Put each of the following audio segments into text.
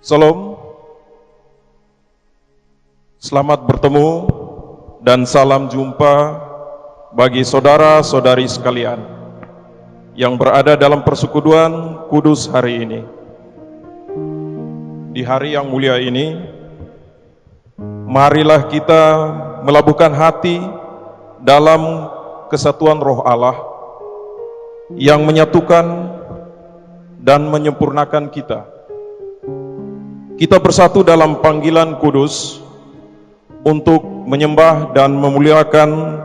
Salam, selamat bertemu dan salam jumpa bagi saudara-saudari sekalian yang berada dalam persekutuan kudus hari ini. Di hari yang mulia ini, marilah kita melabuhkan hati dalam kesatuan Roh Allah yang menyatukan dan menyempurnakan kita. Kita bersatu dalam panggilan kudus untuk menyembah dan memuliakan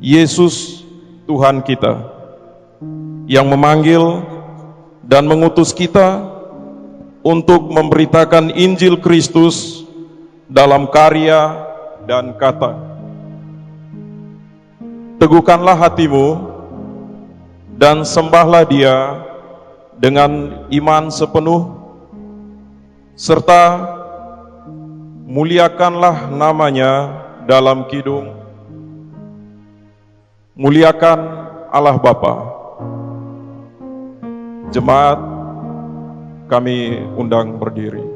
Yesus Tuhan kita yang memanggil dan mengutus kita untuk memberitakan Injil Kristus dalam karya dan kata. Teguhkanlah hatimu dan sembahlah Dia dengan iman sepenuh, serta muliakanlah namanya dalam kidung. Muliakan Allah Bapa. Jemaat, kami undang berdiri.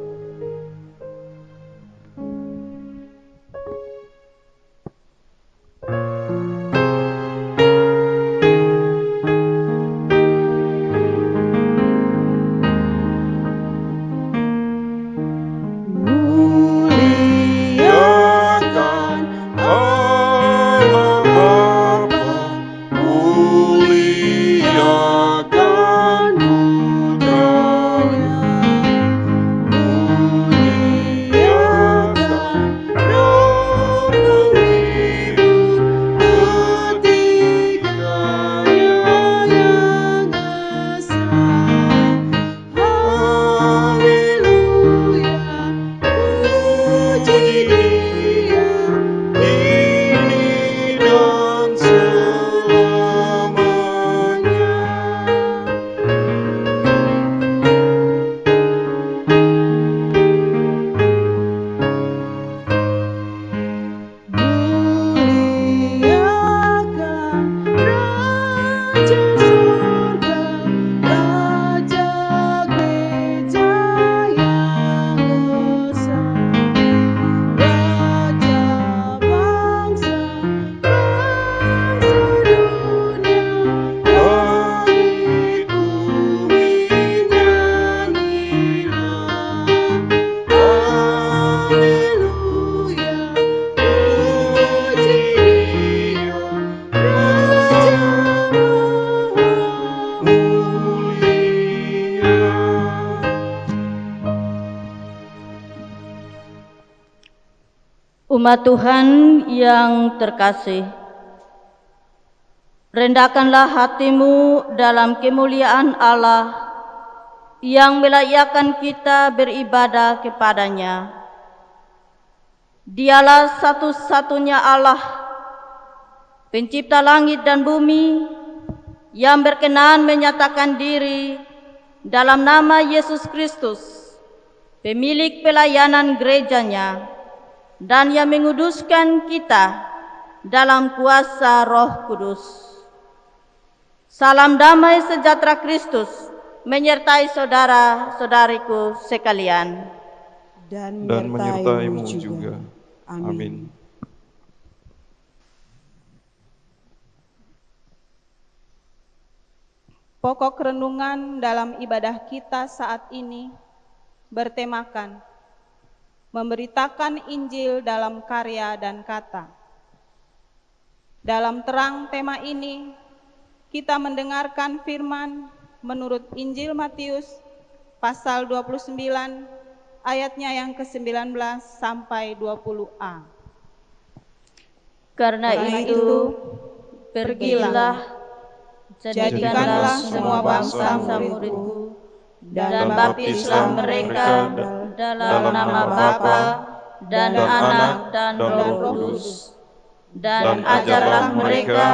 Umat Tuhan yang terkasih, rendahkanlah hatimu dalam kemuliaan Allah yang melayakkan kita beribadah kepadanya. Dialah satu-satunya Allah, pencipta langit dan bumi, yang berkenan menyatakan diri dalam nama Yesus Kristus, pemilik pelayanan gerejanya, dan yang menguduskan kita dalam kuasa Roh Kudus. Salam damai sejahtera Kristus menyertai saudara-saudariku sekalian. Dan menyertaimu juga. Amin. Pokok renungan dalam ibadah kita saat ini bertemakan memberitakan Injil dalam karya dan kata. Dalam terang tema ini, kita mendengarkan firman menurut Injil Matius pasal 29 ayatnya yang ke-19 sampai 20a. Karena itu, pergilah, jadikanlah semua bangsa muridku, dan baptislah mereka dalam nama Bapa dan Anak dan Roh Kudus, dan ajarlah mereka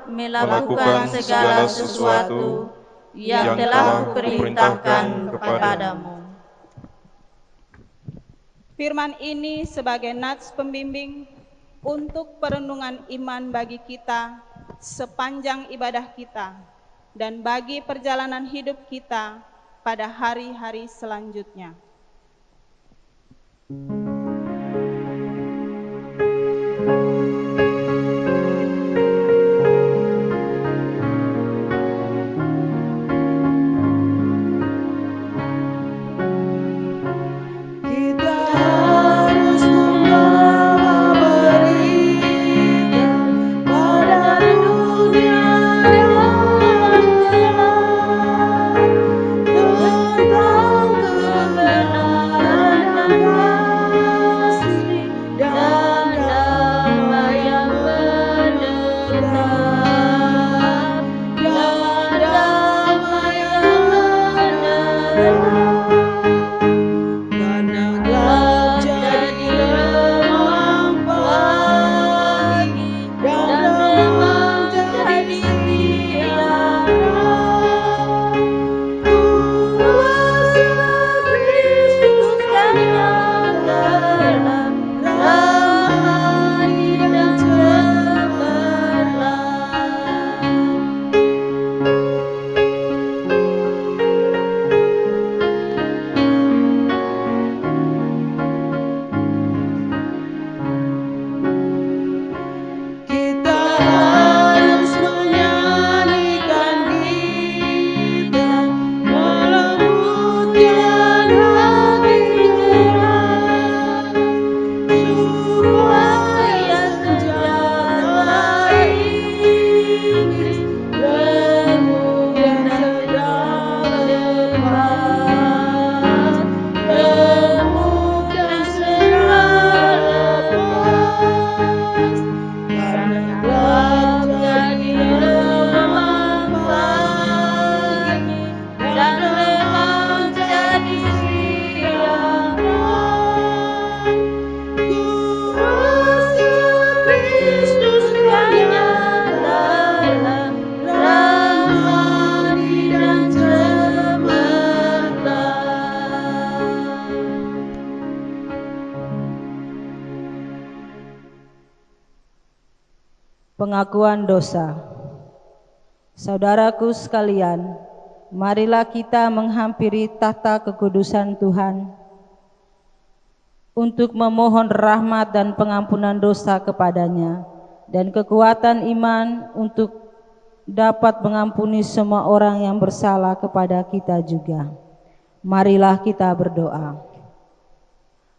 melakukan segala sesuatu yang telah kuperintahkan kepadamu. Firman ini sebagai nats pembimbing untuk perenungan iman bagi kita sepanjang ibadah kita dan bagi perjalanan hidup kita pada hari-hari selanjutnya. Pengakuan dosa. Saudaraku sekalian, marilah kita menghampiri tahta kekudusan Tuhan untuk memohon rahmat dan pengampunan dosa kepadanya dan kekuatan iman untuk dapat mengampuni semua orang yang bersalah kepada kita juga. Marilah kita berdoa.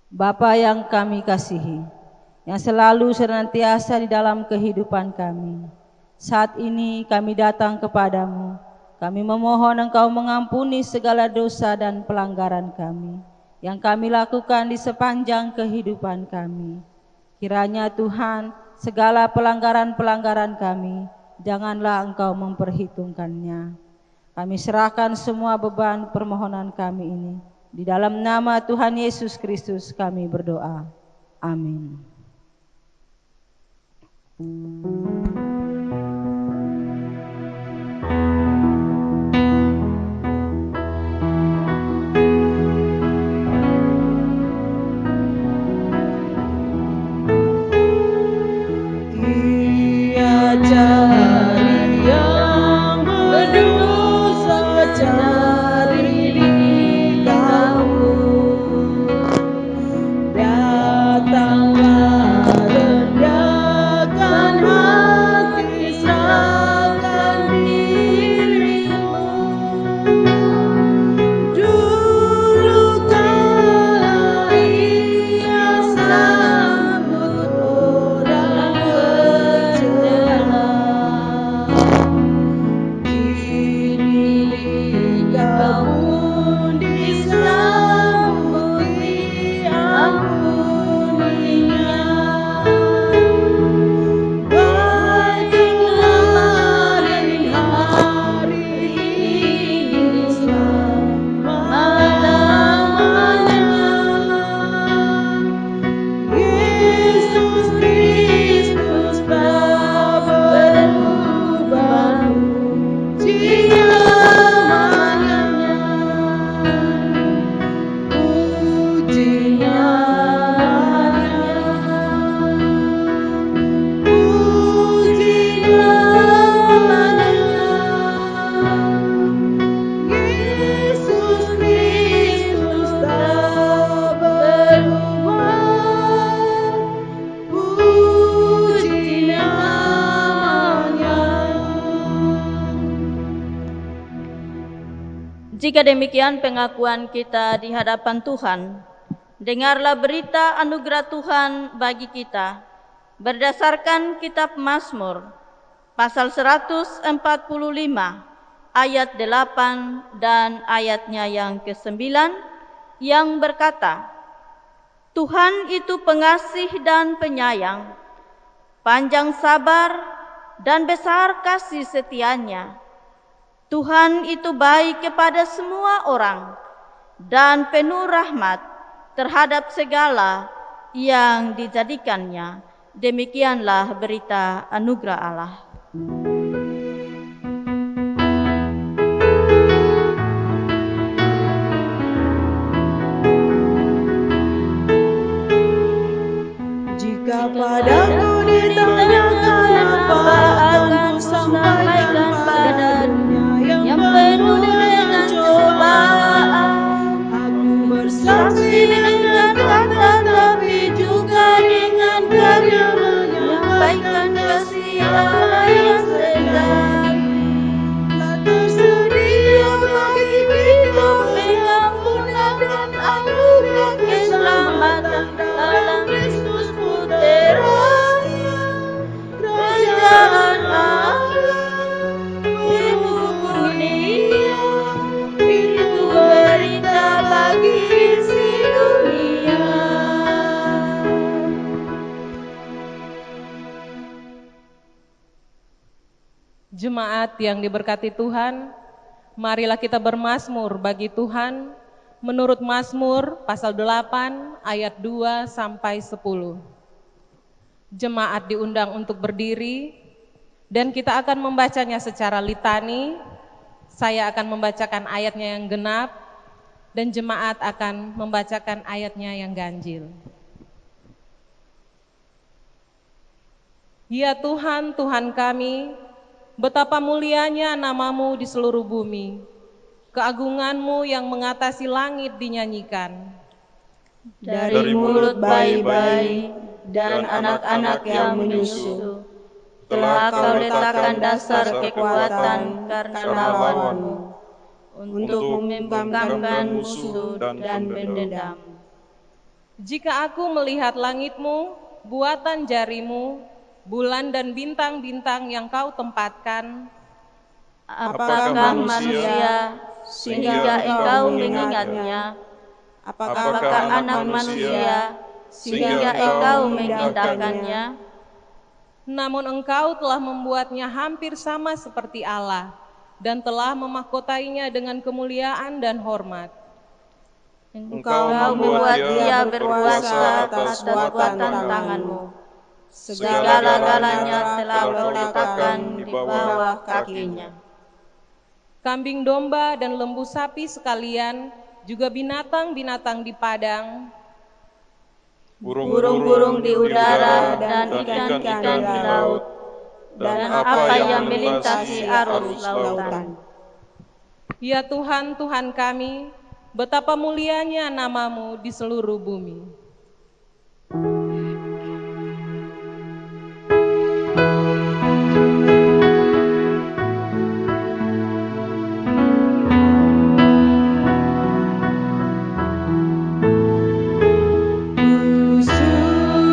Bapa yang kami kasihi, yang selalu senantiasa di dalam kehidupan kami, saat ini kami datang kepadamu. Kami memohon Engkau mengampuni segala dosa dan pelanggaran kami yang kami lakukan di sepanjang kehidupan kami. Kiranya Tuhan, segala pelanggaran-pelanggaran kami, janganlah Engkau memperhitungkannya. Kami serahkan semua beban permohonan kami ini. Di dalam nama Tuhan Yesus Kristus kami berdoa. Amin. Jika demikian pengakuan kita di hadapan Tuhan, dengarlah berita anugerah Tuhan bagi kita berdasarkan kitab Mazmur pasal 145 ayat 8 dan ayatnya yang ke-9 yang berkata, Tuhan itu pengasih dan penyayang, panjang sabar dan besar kasih setianya. Tuhan itu baik kepada semua orang dan penuh rahmat terhadap segala yang dijadikannya. Demikianlah berita anugerah Allah. Jika padaku ditanyakan apa akan kusampaikan pada dunia yang penuh dengan cobaan, aku bersaksi dengan kata tapi juga dengan karya menyampaikan kasih Allah yang sejati. Tak tersedia bagi kita pengampunan dan anugerah keselamatan dalam Kristus Putranya. Kerajaan Allah penuh dunia, itu berita bagi isi dunia. Jemaat yang diberkati Tuhan, marilah kita bermazmur bagi Tuhan menurut Mazmur pasal 8 ayat 2 sampai 10. Jemaat diundang untuk berdiri dan kita akan membacanya secara litani. Saya akan membacakan ayatnya yang genap dan jemaat akan membacakan ayatnya yang ganjil. Ya Tuhan, Tuhan kami, betapa mulianya nama-Mu di seluruh bumi. Keagungan-Mu yang mengatasi langit dinyanyikan. Dari mulut bayi-bayi dan anak-anak yang menyusu, telah Kau letakkan dasar kekuatan karena lawan-Mu, untuk membungkamkan musuh dan pendendam. Jika aku melihat langit-Mu, buatan jari-Mu, bulan dan bintang-bintang yang Kau tempatkan, apakah manusia sehingga Engkau mengingatnya? Apakah anak manusia sehingga Engkau mengindahkannya? namun Engkau telah membuatnya hampir sama seperti Allah dan telah memahkotainya dengan kemuliaan dan hormat. Engkau membuat dia berkuasa atas kekuatan tangan-Mu. Segala-galanya telah Kau letakkan di bawah kakinya. Kambing domba dan lembu sapi sekalian, juga binatang-binatang di padang, burung-burung di udara dan ikan-ikan di laut, dan apa yang melintasi arus lautan. Ya Tuhan, Tuhan kami, betapa mulianya nama-Mu di seluruh bumi. Setia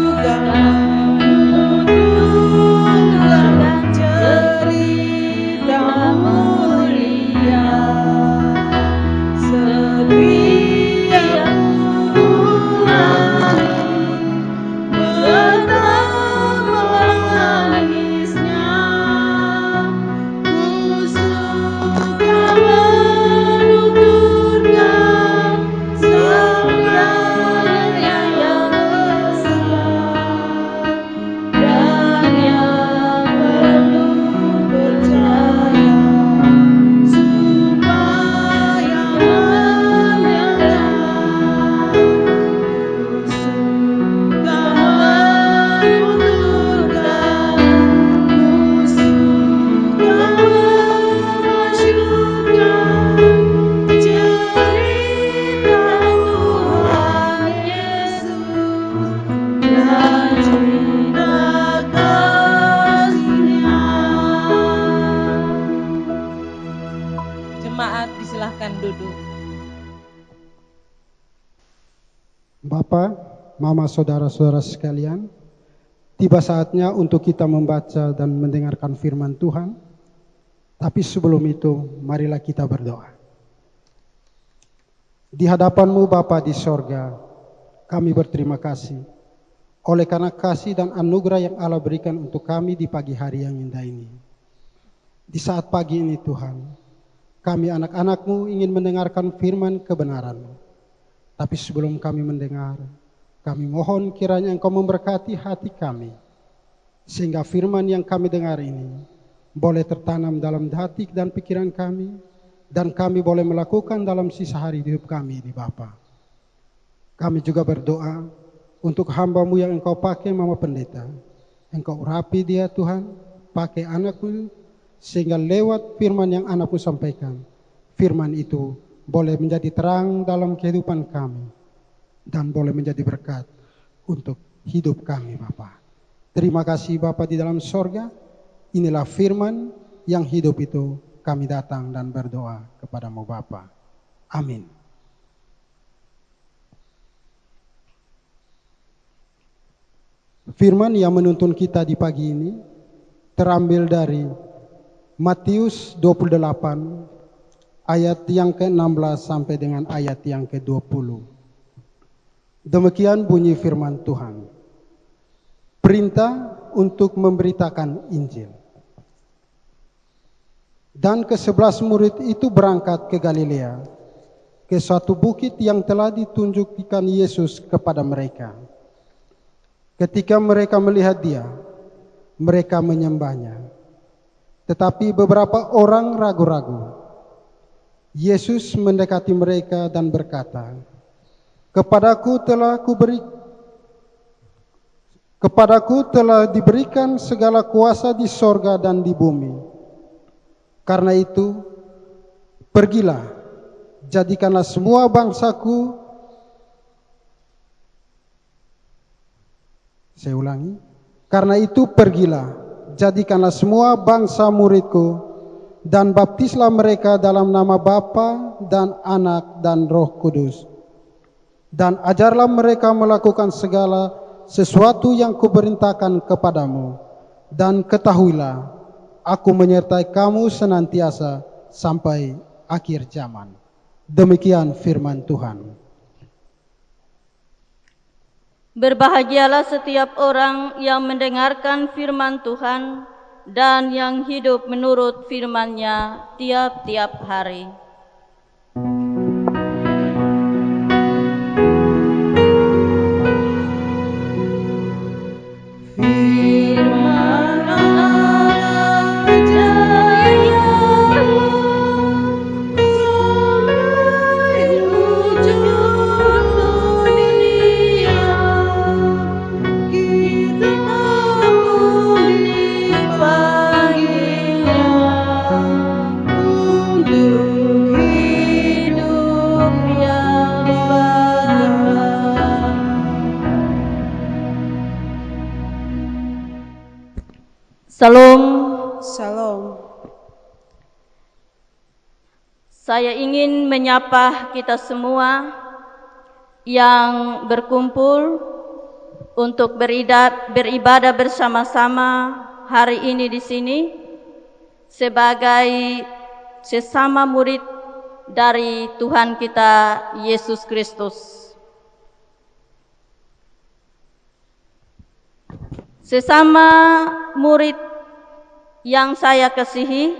Bapak, Mama, saudara-saudara sekalian, tiba saatnya untuk kita membaca dan mendengarkan firman Tuhan. Tapi sebelum itu, marilah kita berdoa. Di hadapan-Mu Bapa di sorga, kami berterima kasih oleh karena kasih dan anugerah yang Allah berikan untuk kami di pagi hari yang indah ini. Di saat pagi ini Tuhan, kami anak-anak-Mu ingin mendengarkan firman kebenaran. Tapi sebelum kami mendengar, kami mohon kiranya Engkau memberkati hati kami, sehingga firman yang kami dengar ini boleh tertanam dalam hati dan pikiran kami, dan kami boleh melakukan dalam sisa hari hidup kami di Bapa. Kami juga berdoa untuk hamba-Mu yang Engkau pakai, Mama Pendeta. Engkau urapi dia Tuhan, pakai anak-Mu, sehingga lewat firman yang anak-Mu sampaikan, firman itu boleh menjadi terang dalam kehidupan kami, dan boleh menjadi berkat untuk hidup kami Bapa. Terima kasih Bapa di dalam sorga. Inilah firman yang hidup itu, kami datang dan berdoa kepada-Mu Bapa. Amin. Firman yang menuntun kita di pagi ini terambil dari Matius 28 ayat yang ke-16 sampai dengan ayat yang ke-20. Demikian bunyi firman Tuhan. Perintah untuk memberitakan Injil. Dan ke-11 murid itu berangkat ke Galilea, ke suatu bukit yang telah ditunjukkan Yesus kepada mereka. Ketika mereka melihat dia, mereka menyembahnya. Tetapi beberapa orang ragu-ragu. Yesus mendekati mereka dan berkata, Kepadaku telah diberikan segala kuasa di sorga dan di bumi. Karena itu, pergilah, jadikanlah semua bangsaku. Saya ulangi. Karena itu pergilah, jadikanlah semua bangsa muridku, dan baptislah mereka dalam nama Bapa dan Anak dan Roh Kudus. Dan ajarlah mereka melakukan segala sesuatu yang kuperintahkan kepadamu. Dan ketahuilah, aku menyertai kamu senantiasa sampai akhir zaman. Demikian firman Tuhan. Berbahagialah setiap orang yang mendengarkan firman Tuhan dan yang hidup menurut firman-Nya tiap-tiap hari. Salam. Salam. Saya ingin menyapa kita semua yang berkumpul untuk beribadah bersama-sama hari ini di sini sebagai sesama murid dari Tuhan kita Yesus Kristus. Sesama murid yang saya kasihi,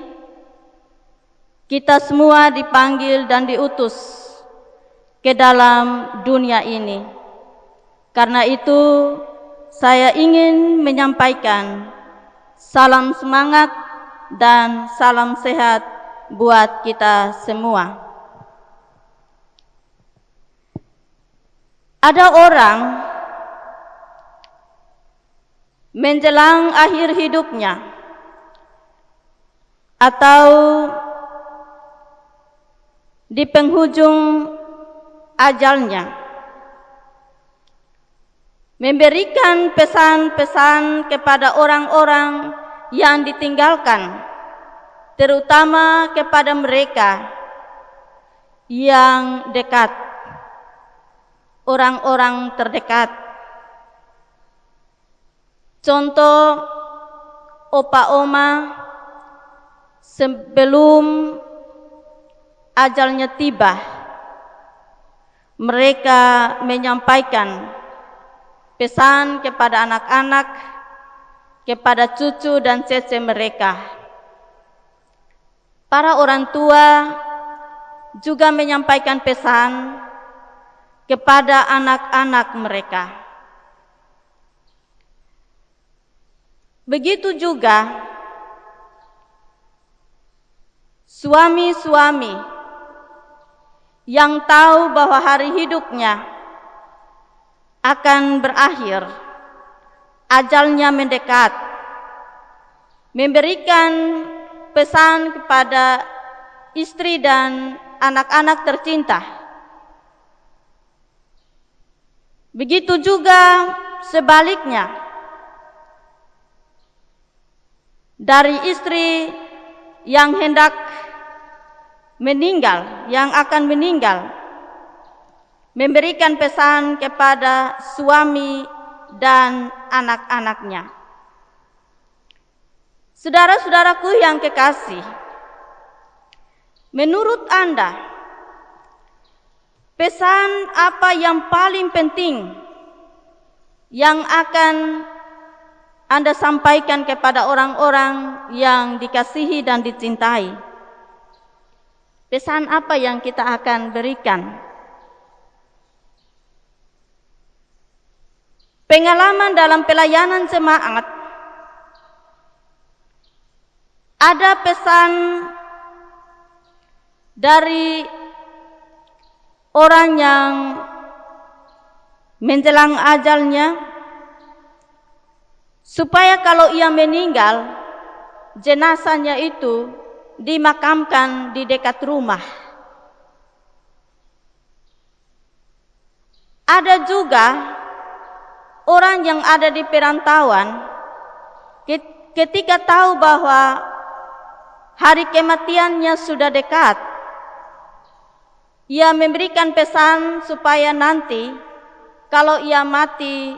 kita semua dipanggil dan diutus ke dalam dunia ini. Karena itu, saya ingin menyampaikan salam semangat dan salam sehat buat kita semua. Ada orang menjelang akhir hidupnya atau di penghujung ajalnya memberikan pesan-pesan kepada orang-orang yang ditinggalkan, terutama kepada mereka yang dekat. orang-orang terdekat. Contoh, opa oma sebelum ajalnya tiba, mereka menyampaikan pesan kepada anak-anak, kepada cucu dan cece mereka. Para orang tua juga menyampaikan pesan kepada anak-anak mereka. Begitu juga suami-suami yang tahu bahwa hari hidupnya akan berakhir, ajalnya mendekat, memberikan pesan kepada istri dan anak-anak tercinta. Begitu juga sebaliknya, dari istri yang hendak meninggal, yang akan meninggal, memberikan pesan kepada suami dan anak-anaknya. Saudara-saudaraku yang kekasih, menurut Anda, pesan apa yang paling penting yang akan Anda sampaikan kepada orang-orang yang dikasihi dan dicintai? Pesan apa yang kita akan berikan? Pengalaman dalam pelayanan jemaat, ada pesan dari orang yang menjelang ajalnya, supaya kalau ia meninggal, jenazahnya itu dimakamkan di dekat rumah. Ada juga orang yang ada di perantauan, ketika tahu bahwa hari kematiannya sudah dekat, ia memberikan pesan supaya nanti kalau ia mati,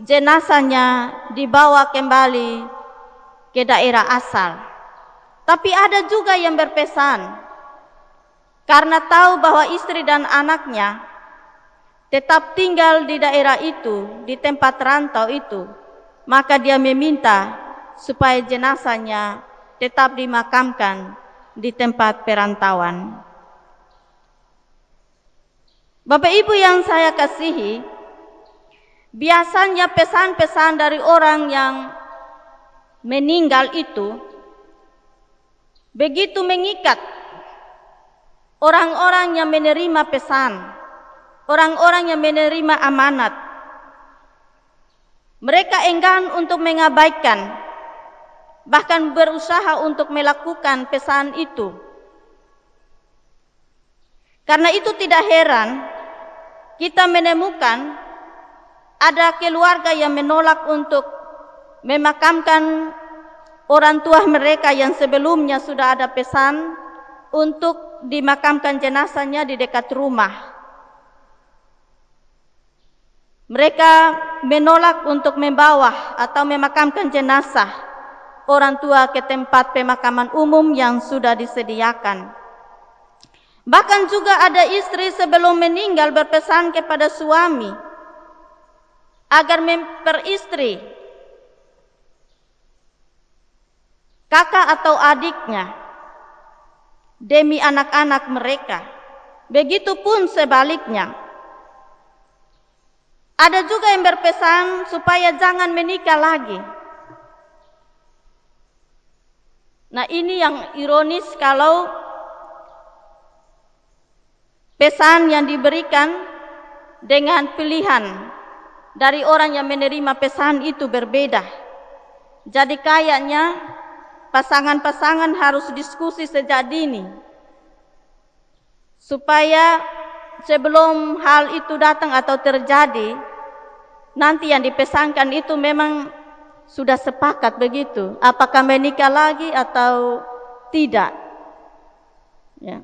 jenazahnya dibawa kembali ke daerah asal. Tapi ada juga yang berpesan, karena tahu bahwa istri dan anaknya tetap tinggal di daerah itu, di tempat rantau itu, maka dia meminta supaya jenazahnya tetap dimakamkan di tempat perantauan. Bapak Ibu yang saya kasihi, biasanya pesan-pesan dari orang yang meninggal itu begitu mengikat orang-orang yang menerima pesan, orang-orang yang menerima amanat. Mereka enggan untuk mengabaikan, bahkan berusaha untuk melakukan pesan itu. Karena itu tidak heran kita menemukan ada keluarga yang menolak untuk memakamkan orang tua mereka yang sebelumnya sudah ada pesan untuk dimakamkan jenazahnya di dekat rumah. Mereka menolak untuk membawa atau memakamkan jenazah orang tua ke tempat pemakaman umum yang sudah disediakan. Bahkan juga ada istri sebelum meninggal berpesan kepada suami agar memperistri kakak atau adiknya demi anak-anak mereka. Begitupun sebaliknya. Ada juga yang berpesan supaya jangan menikah lagi. Nah, ini yang ironis, kalau pesan yang diberikan dengan pilihan dari orang yang menerima pesan itu berbeda. Jadi kayaknya pasangan-pasangan harus diskusi sejak dini, supaya sebelum hal itu datang atau terjadi, nanti yang dipesankan itu memang sudah sepakat begitu, apakah menikah lagi atau tidak. Ya.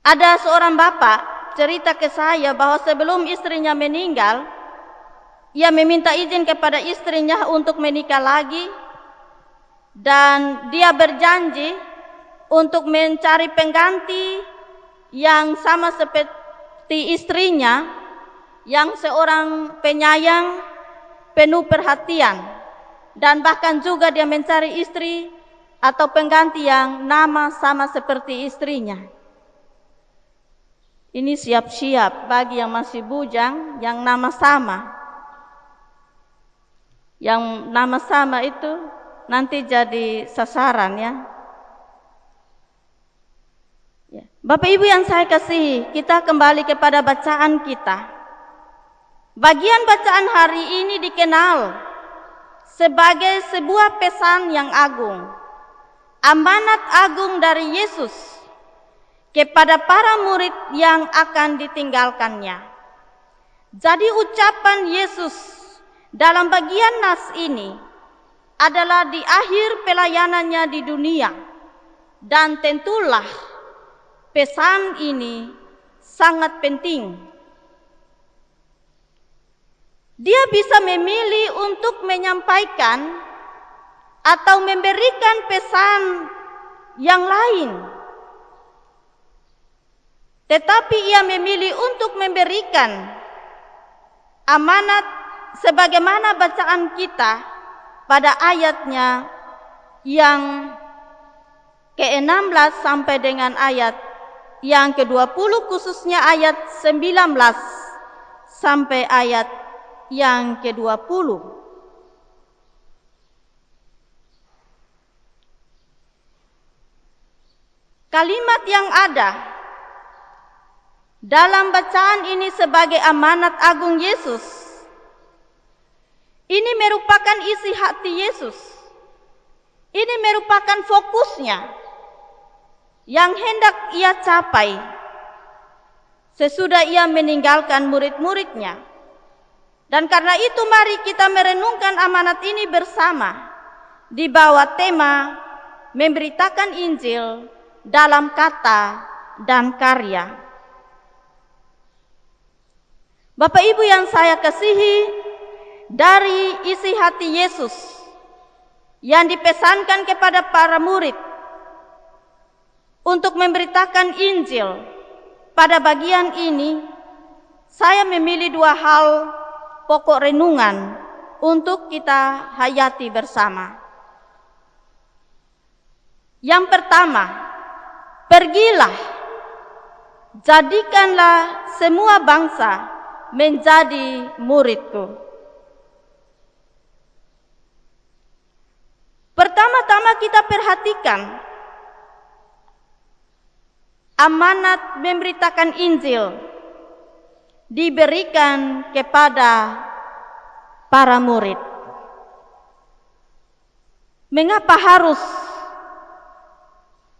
Ada seorang bapak cerita ke saya bahwa sebelum istrinya meninggal, ia meminta izin kepada istrinya untuk menikah lagi, dan dia berjanji untuk mencari pengganti yang sama seperti istrinya, yang seorang penyayang, penuh perhatian, dan bahkan juga dia mencari istri atau pengganti yang nama sama seperti istrinya. Ini siap-siap bagi yang masih bujang, yang nama sama. Yang nama sama itu nanti jadi sasaran ya. Bapak Ibu yang saya kasihi, kita kembali kepada bacaan kita. Bagian bacaan hari ini dikenal sebagai sebuah pesan yang agung, amanat agung dari Yesus kepada para murid yang akan ditinggalkannya. Jadi ucapan Yesus dalam bagian nas ini adalah di akhir pelayanannya di dunia, dan tentulah pesan ini sangat penting. Dia bisa memilih untuk menyampaikan atau memberikan pesan yang lain, tetapi ia memilih untuk memberikan amanat sebagaimana bacaan kita pada ayatnya yang ke-16 sampai dengan ayat yang ke-20, khususnya ayat 19 sampai ayat yang ke-20. Kalimat yang ada dalam bacaan ini sebagai amanat agung Yesus, ini merupakan isi hati Yesus. Ini merupakan fokusnya yang hendak ia capai sesudah ia meninggalkan murid-muridnya. Dan karena itu mari kita merenungkan amanat ini bersama di bawah tema memberitakan Injil dalam kata dan karya. Bapak Ibu yang saya kasihi, dari isi hati Yesus yang dipesankan kepada para murid untuk memberitakan Injil, pada bagian ini saya memilih dua hal pokok renungan untuk kita hayati bersama. Yang pertama, pergilah, jadikanlah semua bangsa menjadi muridku. Pertama-tama kita perhatikan amanat memberitakan Injil diberikan kepada para murid. Mengapa harus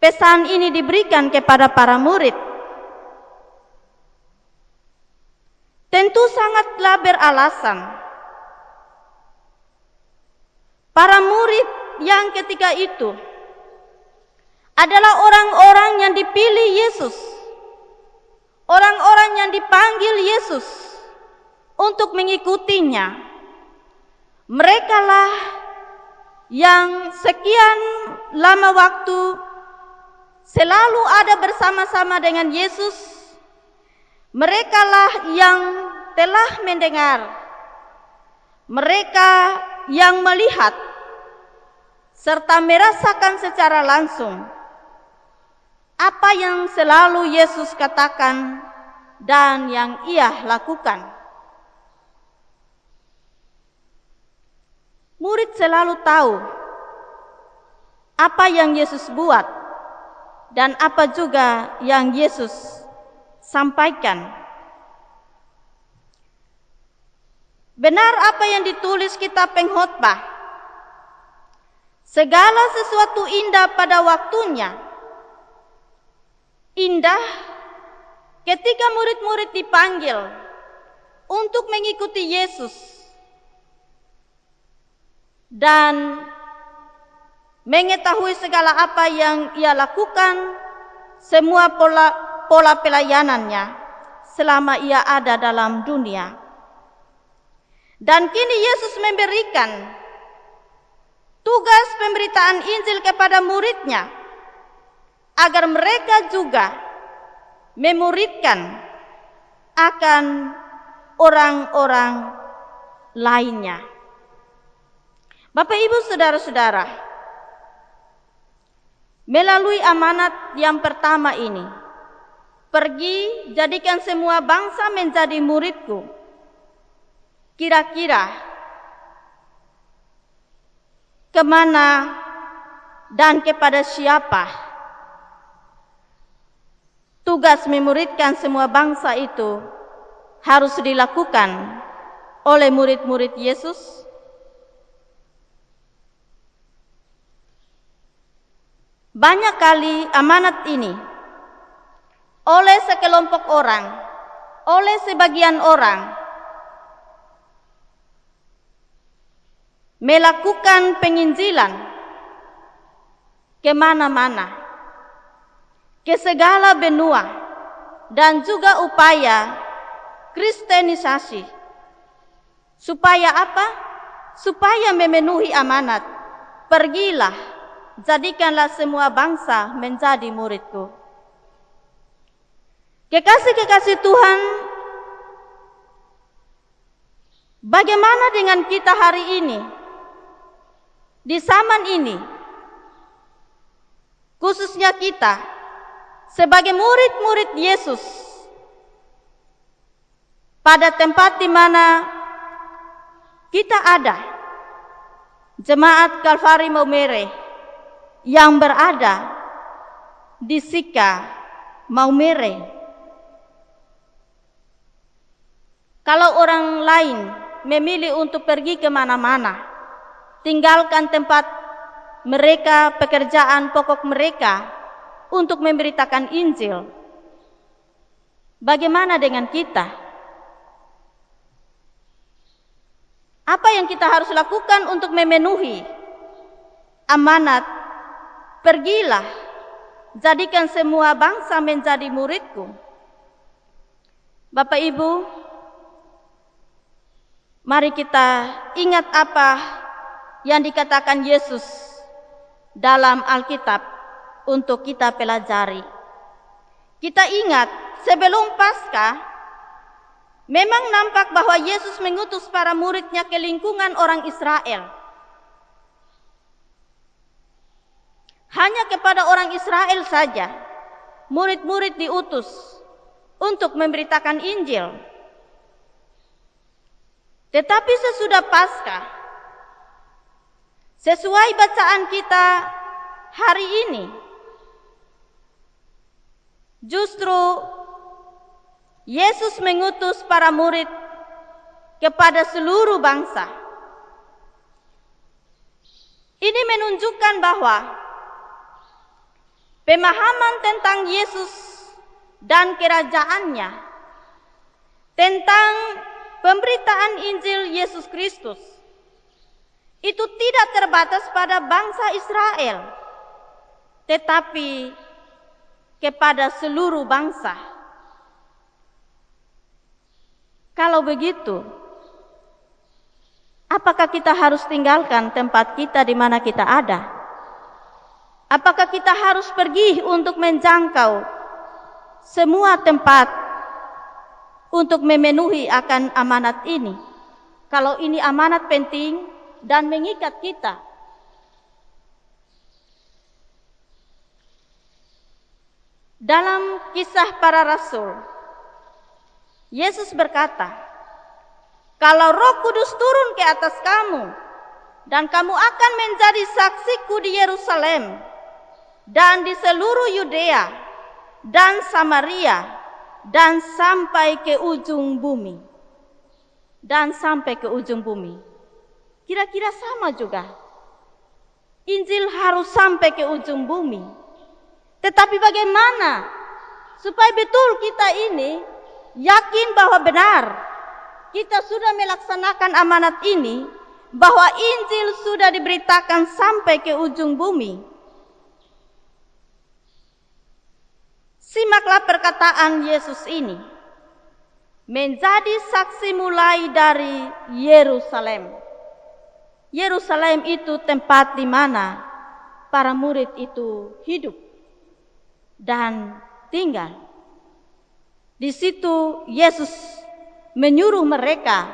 pesan ini diberikan kepada para murid? Tentu sangatlah beralasan. Para murid yang ketika itu adalah orang-orang yang dipilih Yesus, orang-orang yang dipanggil Yesus untuk mengikutinya. Merekalah yang sekian lama waktu selalu ada bersama-sama dengan Yesus. Merekalah yang telah mendengar, mereka yang melihat serta merasakan secara langsung apa yang selalu Yesus katakan dan yang ia lakukan. Murid selalu tahu apa yang Yesus buat dan apa juga yang Yesus sampaikan. Benar apa yang ditulis kitab Pengkhotbah, segala sesuatu indah pada waktunya. Indah ketika murid-murid dipanggil untuk mengikuti Yesus dan mengetahui segala apa yang ia lakukan, semua pola pelayanannya, selama ia ada dalam dunia. Dan kini Yesus memberikan tugas pemberitaan Injil kepada murid-Nya agar mereka juga memuridkan akan orang-orang lainnya. Bapak, Ibu, saudara-saudara, melalui amanat yang pertama ini, pergi jadikan semua bangsa menjadi muridku. Kira-kira kemana dan kepada siapa tugas memuridkan semua bangsa itu harus dilakukan oleh murid-murid Yesus? Banyak kali amanat ini oleh sekelompok orang, oleh sebagian orang melakukan penginjilan kemana-mana, ke segala benua, dan juga upaya kristenisasi. Supaya apa? Supaya memenuhi amanat, pergilah, jadikanlah semua bangsa menjadi muridku. Kekasih-kekasih Tuhan, bagaimana dengan kita hari ini? Di zaman ini, khususnya kita sebagai murid-murid Yesus, pada tempat di mana kita ada, Jemaat Kalvari Maumere yang berada di Sika Maumere. Kalau orang lain memilih untuk pergi kemana-mana, tinggalkan tempat mereka, pekerjaan pokok mereka untuk memberitakan Injil, bagaimana dengan kita? Apa yang kita harus lakukan untuk memenuhi amanat, pergilah, jadikan semua bangsa menjadi muridku? Bapak Ibu, mari kita ingat apa yang dikatakan Yesus dalam Alkitab untuk kita pelajari. Kita ingat sebelum Paskah, memang nampak bahwa Yesus mengutus para murid-Nya ke lingkungan orang Israel. Hanya kepada orang Israel saja murid-murid diutus untuk memberitakan Injil. Tetapi sesudah Paskah, sesuai bacaan kita hari ini, justru Yesus mengutus para murid kepada seluruh bangsa. Ini menunjukkan bahwa pemahaman tentang Yesus dan kerajaannya, tentang pemberitaan Injil Yesus Kristus, itu tidak terbatas pada bangsa Israel, tetapi kepada seluruh bangsa. Kalau begitu, apakah kita harus tinggalkan tempat kita di mana kita ada? Apakah kita harus pergi untuk menjangkau semua tempat untuk memenuhi akan amanat ini? Kalau ini amanat penting dan mengikat kita. Dalam kisah para rasul, Yesus berkata, kalau Roh Kudus turun ke atas kamu, dan kamu akan menjadi saksiku di Yerusalem, dan di seluruh Yudea, dan Samaria, dan sampai ke ujung bumi. Dan sampai ke ujung bumi. Kira-kira sama juga. Injil harus sampai ke ujung bumi. Tetapi bagaimana supaya betul kita ini yakin bahwa benar kita sudah melaksanakan amanat ini, bahwa Injil sudah diberitakan sampai ke ujung bumi? Simaklah perkataan Yesus ini. menjadi saksi mulai dari Yerusalem. Yerusalem itu tempat di mana para murid itu hidup dan tinggal. Di situ Yesus menyuruh mereka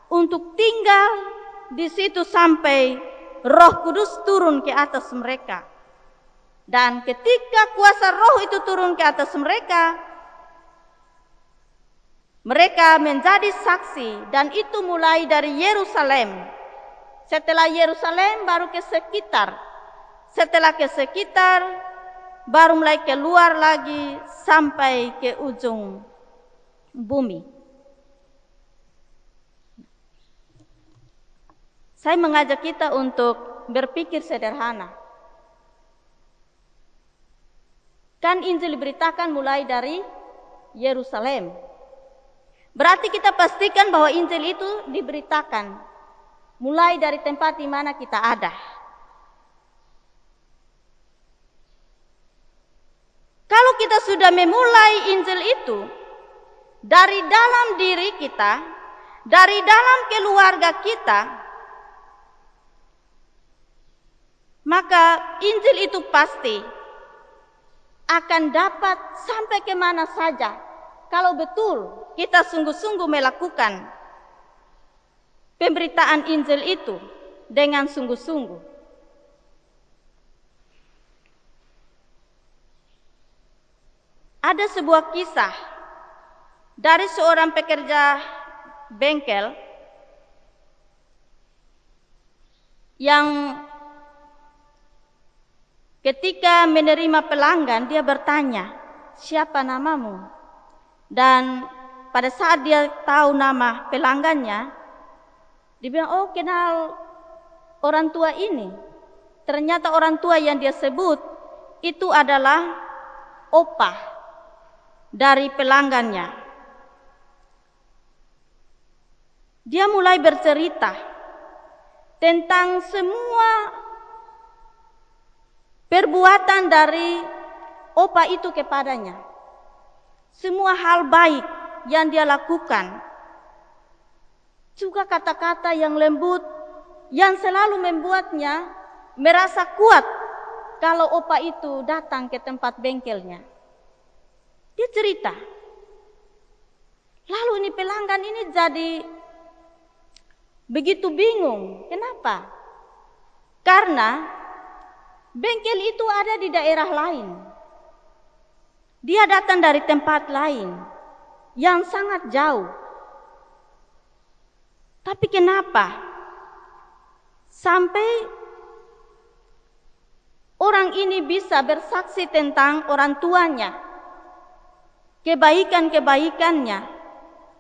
untuk tinggal di situ sampai Roh Kudus turun ke atas mereka. Dan ketika kuasa Roh itu turun ke atas mereka, mereka menjadi saksi, dan itu mulai dari Yerusalem. Setelah Yerusalem baru ke sekitar. Setelah ke sekitar baru mulai keluar lagi sampai ke ujung bumi. Saya mengajak kita untuk berpikir sederhana. Kan Injil diberitakan mulai dari Yerusalem. Berarti kita pastikan bahwa Injil itu diberitakan mulai dari tempat di mana kita ada. Kalau kita sudah memulai Injil itu dari dalam diri kita, dari dalam keluarga kita, maka Injil itu pasti akan dapat sampai kemana saja kalau betul kita sungguh-sungguh melakukan pemberitaan Injil itu dengan sungguh-sungguh. Ada sebuah kisah dari seorang pekerja bengkel yang ketika menerima pelanggan, dia bertanya, "Siapa namamu?" Dan pada saat dia tahu nama pelanggannya, dia bilang, "Oh, kenal orang tua ini." Ternyata orang tua yang dia sebut itu adalah opa dari pelanggannya. Dia mulai bercerita tentang semua perbuatan dari opa itu kepadanya. Semua hal baik yang dia lakukan. Juga kata-kata yang lembut yang selalu membuatnya merasa kuat kalau opa itu datang ke tempat bengkelnya. Dia cerita. Lalu ini pelanggan ini jadi begitu bingung. Kenapa? Karena bengkel itu ada di daerah lain. Dia datang dari tempat lain yang sangat jauh. Tapi kenapa sampai orang ini bisa bersaksi tentang orang tuanya, kebaikan-kebaikannya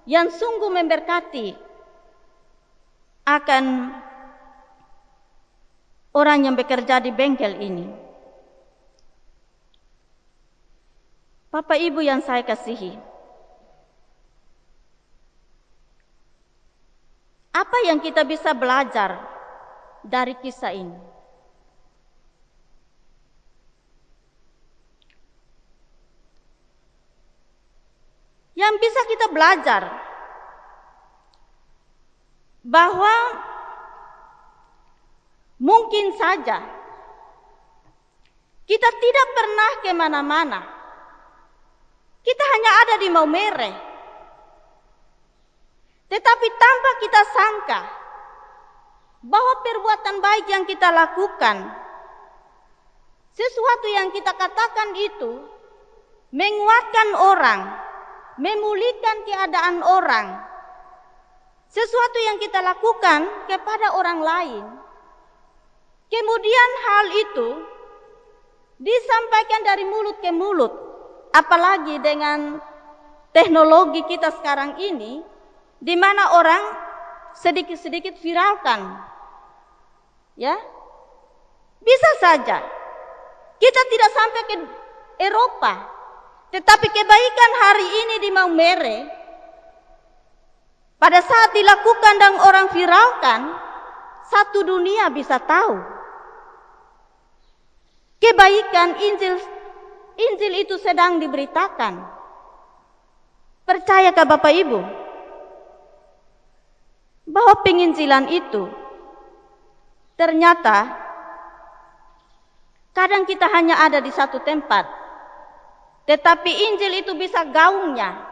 yang sungguh memberkati akan orang yang bekerja di bengkel ini? Bapak Ibu yang saya kasihi, apa yang kita bisa belajar dari kisah ini? Yang bisa kita belajar bahwa mungkin saja kita tidak pernah kemana-mana. Kita hanya ada di Maumere. Tetapi tanpa kita sangka bahwa perbuatan baik yang kita lakukan, sesuatu yang kita katakan itu menguatkan orang, memulihkan keadaan orang, sesuatu yang kita lakukan kepada orang lain, kemudian hal itu disampaikan dari mulut ke mulut. Apalagi dengan teknologi kita sekarang ini, di mana orang sedikit-sedikit viralkan, ya, bisa saja kita tidak sampai ke Eropa, tetapi kebaikan hari ini di Maumere, pada saat dilakukan dan orang viralkan, satu dunia bisa tahu kebaikan Injil itu sedang diberitakan. Percayakah Bapak Ibu bahwa penginjilan itu ternyata kadang kita hanya ada di satu tempat, tetapi Injil itu bisa gaungnya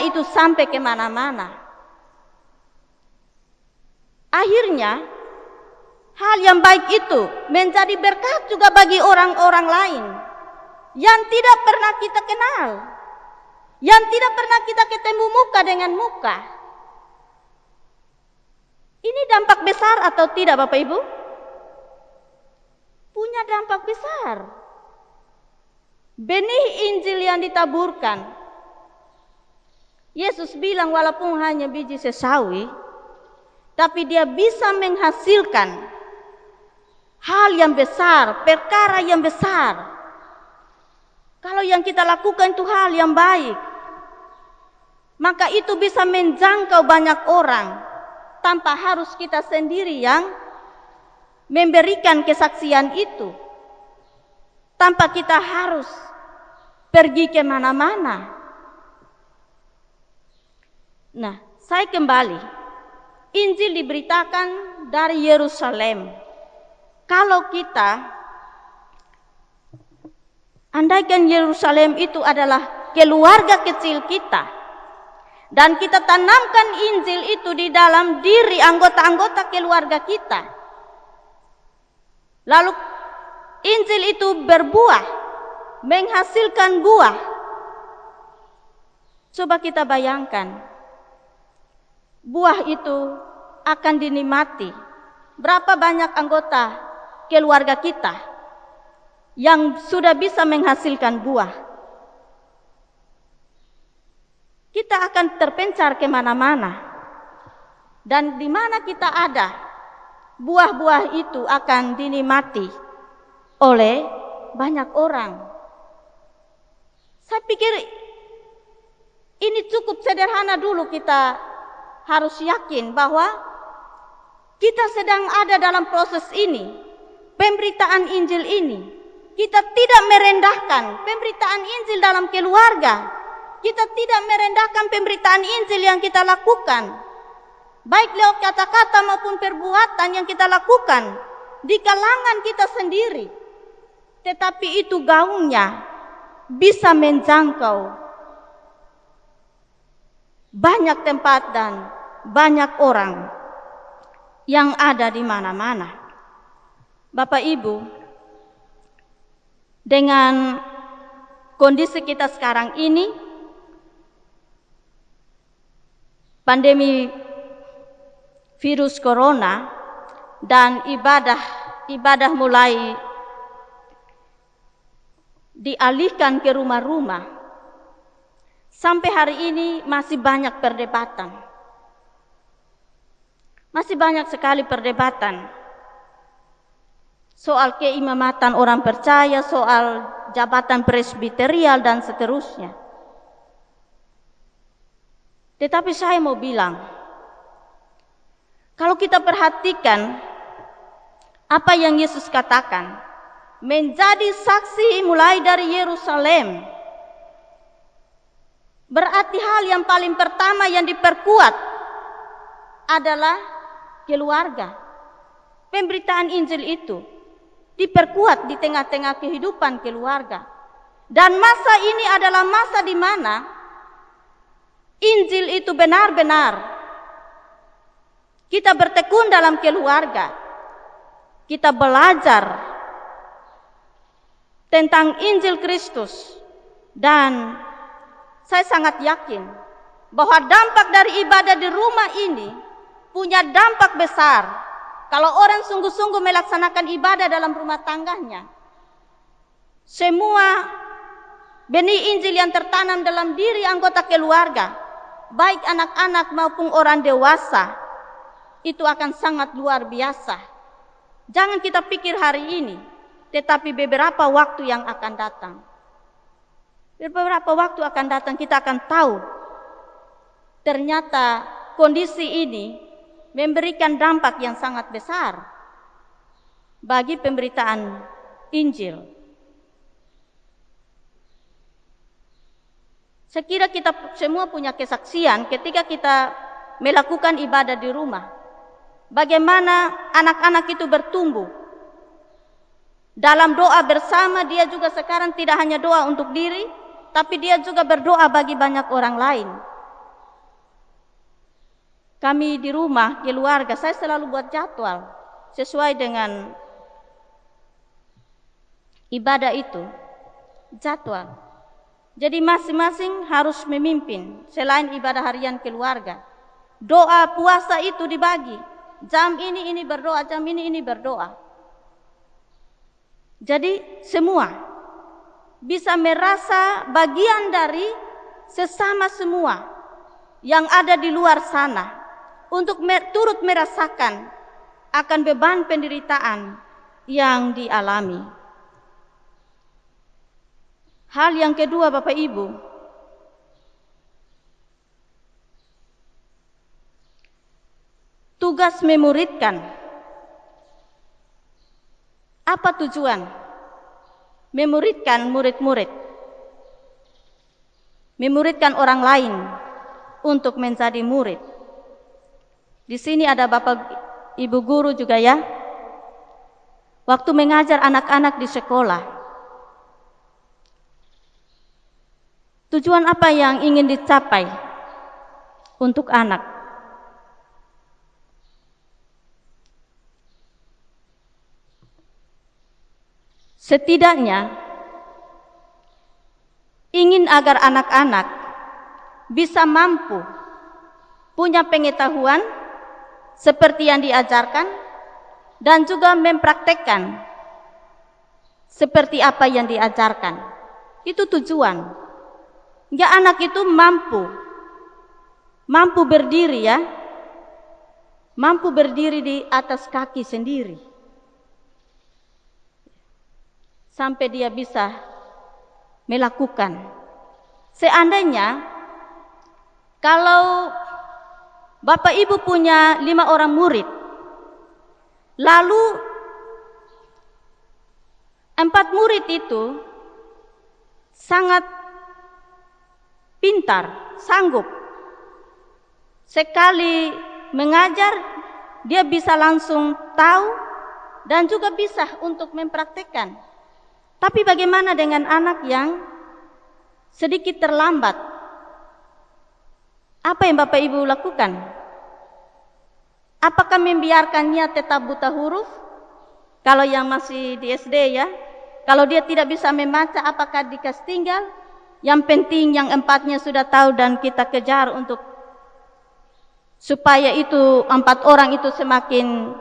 itu sampai kemana-mana. Akhirnya hal yang baik itu menjadi berkat juga bagi orang-orang lain yang tidak pernah kita kenal, yang tidak pernah kita ketemu muka dengan muka. Ini dampak besar atau tidak Bapak Ibu? Punya dampak besar. Benih Injil yang ditaburkan. Yesus bilang walaupun hanya biji sesawi, tapi dia bisa menghasilkan hal yang besar, perkara yang besar. Kalau yang kita lakukan itu hal yang baik, maka itu bisa menjangkau banyak orang tanpa harus kita sendiri yang memberikan kesaksian itu, tanpa kita harus pergi kemana-mana. Nah, saya kembali. Injil diberitakan dari Yerusalem. Kalau kita andaikan Yerusalem itu adalah keluarga kecil kita, dan kita tanamkan Injil itu di dalam diri anggota-anggota keluarga kita, lalu Injil itu berbuah, menghasilkan buah. Coba kita bayangkan, buah itu akan dinikmati. Berapa banyak anggota keluarga kita yang sudah bisa menghasilkan buah? Kita akan terpencar kemana-mana. Dan di mana kita ada, buah-buah itu akan dinikmati oleh banyak orang. Saya pikir ini cukup sederhana dulu, kita harus yakin bahwa kita sedang ada dalam proses ini, pemberitaan Injil ini. Kita tidak merendahkan pemberitaan Injil dalam keluarga. Kita tidak merendahkan pemberitaan Injil yang kita lakukan, baik lewat kata-kata maupun perbuatan yang kita lakukan di kalangan kita sendiri. Tetapi itu gaungnya bisa menjangkau banyak tempat dan banyak orang yang ada di mana-mana. Bapak Ibu, dengan kondisi kita sekarang ini, pandemi virus corona dan ibadah mulai dialihkan ke rumah-rumah, sampai hari ini masih banyak perdebatan. Masih banyak sekali perdebatan soal keimamatan orang percaya, soal jabatan presbiterial dan seterusnya. Tetapi saya mau bilang, kalau kita perhatikan apa yang Yesus katakan, menjadi saksi mulai dari Yerusalem, berarti hal yang paling pertama yang diperkuat adalah keluarga. Pemberitaan Injil itu diperkuat di tengah-tengah kehidupan keluarga. Dan masa ini adalah masa di mana Injil itu benar-benar kita bertekun dalam keluarga. Kita belajar tentang Injil Kristus, dan saya sangat yakin bahwa dampak dari ibadah di rumah ini punya dampak besar kalau orang sungguh-sungguh melaksanakan ibadah dalam rumah tangganya. Semua benih Injil yang tertanam dalam diri anggota keluarga, baik anak-anak maupun orang dewasa, itu akan sangat luar biasa. Jangan kita pikir hari ini, tetapi beberapa waktu yang akan datang. Beberapa waktu akan datang kita akan tahu ternyata kondisi ini memberikan dampak yang sangat besar bagi pemberitaan Injil. Saya kira kita semua punya kesaksian ketika kita melakukan ibadah di rumah. Bagaimana anak-anak itu bertumbuh. Dalam doa bersama, dia juga sekarang tidak hanya doa untuk diri, tapi dia juga berdoa bagi banyak orang lain. Kami di rumah, keluarga, saya selalu buat jadwal sesuai dengan ibadah itu. Jadwal. Jadi masing-masing harus memimpin selain ibadah harian keluarga. Doa puasa itu dibagi. Jam ini berdoa, jam ini berdoa. Jadi semua bisa merasa bagian dari sesama semua yang ada di luar sana untuk turut merasakan akan beban penderitaan yang dialami. Hal yang kedua, Bapak Ibu, tugas memuridkan. Apa tujuan memuridkan murid-murid? Memuridkan orang lain untuk menjadi murid. Di sini ada Bapak Ibu guru juga ya. Waktu mengajar anak-anak di sekolah, tujuan apa yang ingin dicapai untuk anak? Setidaknya ingin agar anak-anak bisa mampu punya pengetahuan seperti yang diajarkan dan juga mempraktekkan seperti apa yang diajarkan. Itu tujuan. Ya, anak itu mampu berdiri ya, mampu berdiri di atas kaki sendiri, sampai dia bisa melakukan. Seandainya kalau Bapak Ibu punya 5 orang murid, lalu 4 murid itu sangat pintar, sanggup. Sekali mengajar, dia bisa langsung tahu dan juga bisa untuk mempraktikkan. Tapi bagaimana dengan anak yang sedikit terlambat? Apa yang Bapak Ibu lakukan? Apakah membiarkannya tetap buta huruf? Kalau yang masih di SD ya, kalau dia tidak bisa membaca, apakah dikasih tinggal? Yang penting yang 4-nya sudah tahu dan kita kejar untuk supaya itu 4 orang itu semakin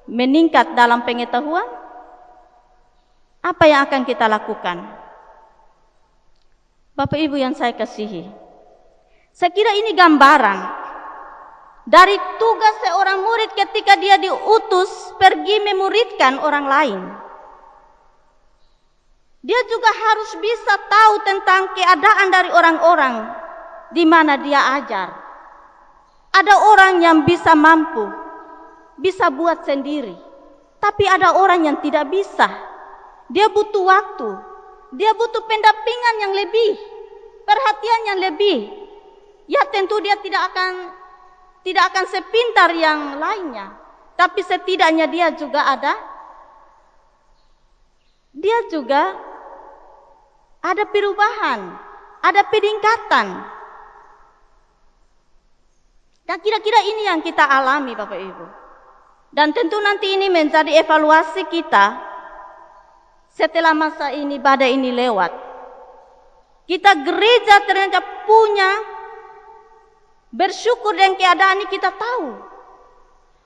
meningkat dalam pengetahuan. Apa yang akan kita lakukan? Bapak Ibu yang saya kasihi, saya kira ini gambaran dari tugas seorang murid ketika dia diutus pergi memuridkan orang lain. Dia juga harus bisa tahu tentang keadaan dari orang-orang di mana dia ajar. Ada orang yang bisa mampu, bisa buat sendiri. Tapi ada orang yang tidak bisa. Dia butuh waktu, dia butuh pendampingan yang lebih, perhatian yang lebih. Ya tentu dia tidak akan sepintar yang lainnya. Tapi setidaknya dia juga ada perubahan, ada peningkatan. Dan kira-kira ini yang kita alami Bapak Ibu. Dan tentu nanti ini menjadi evaluasi kita setelah masa ini, badai ini lewat. Kita gereja ternyata punya bersyukur dengan keadaan ini. Kita tahu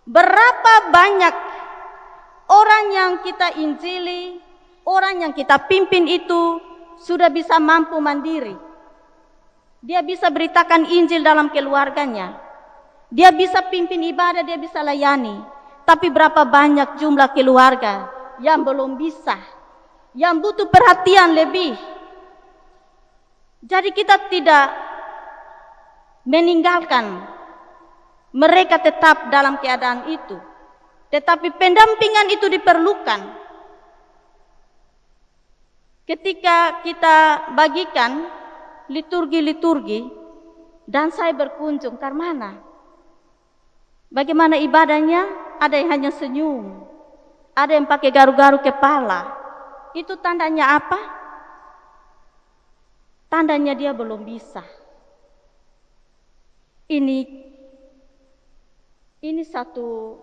berapa banyak orang yang kita injili, orang yang kita pimpin itu sudah bisa mampu mandiri. Dia bisa beritakan Injil dalam keluarganya. Dia bisa pimpin ibadah, dia bisa layani. Tapi berapa banyak jumlah keluarga yang belum bisa, yang butuh perhatian lebih. Jadi kita tidak meninggalkan mereka tetap dalam keadaan itu. Tetapi pendampingan itu diperlukan. Ketika kita bagikan liturgi-liturgi dan saya berkunjung ke mana? Bagaimana ibadahnya? Ada yang hanya senyum, ada yang pakai garu-garu kepala. Itu tandanya apa? Tandanya dia belum bisa. Ini satu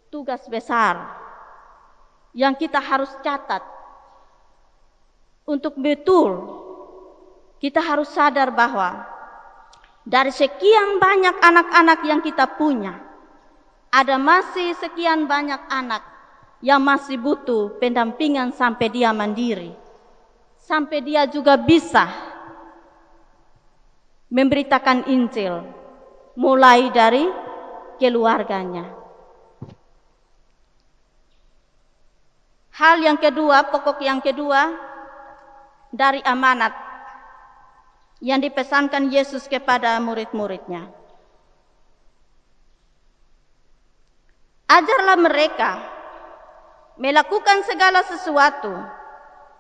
tugas besar yang kita harus catat. Untuk betul kita harus sadar bahwa dari sekian banyak anak-anak yang kita punya, ada masih sekian banyak anak yang masih butuh pendampingan sampai dia mandiri, sampai dia juga bisa memberitakan Injil mulai dari keluarganya. Hal yang kedua, pokok yang kedua dari amanat yang dipesankan Yesus kepada murid-muridnya. Ajarlah mereka melakukan segala sesuatu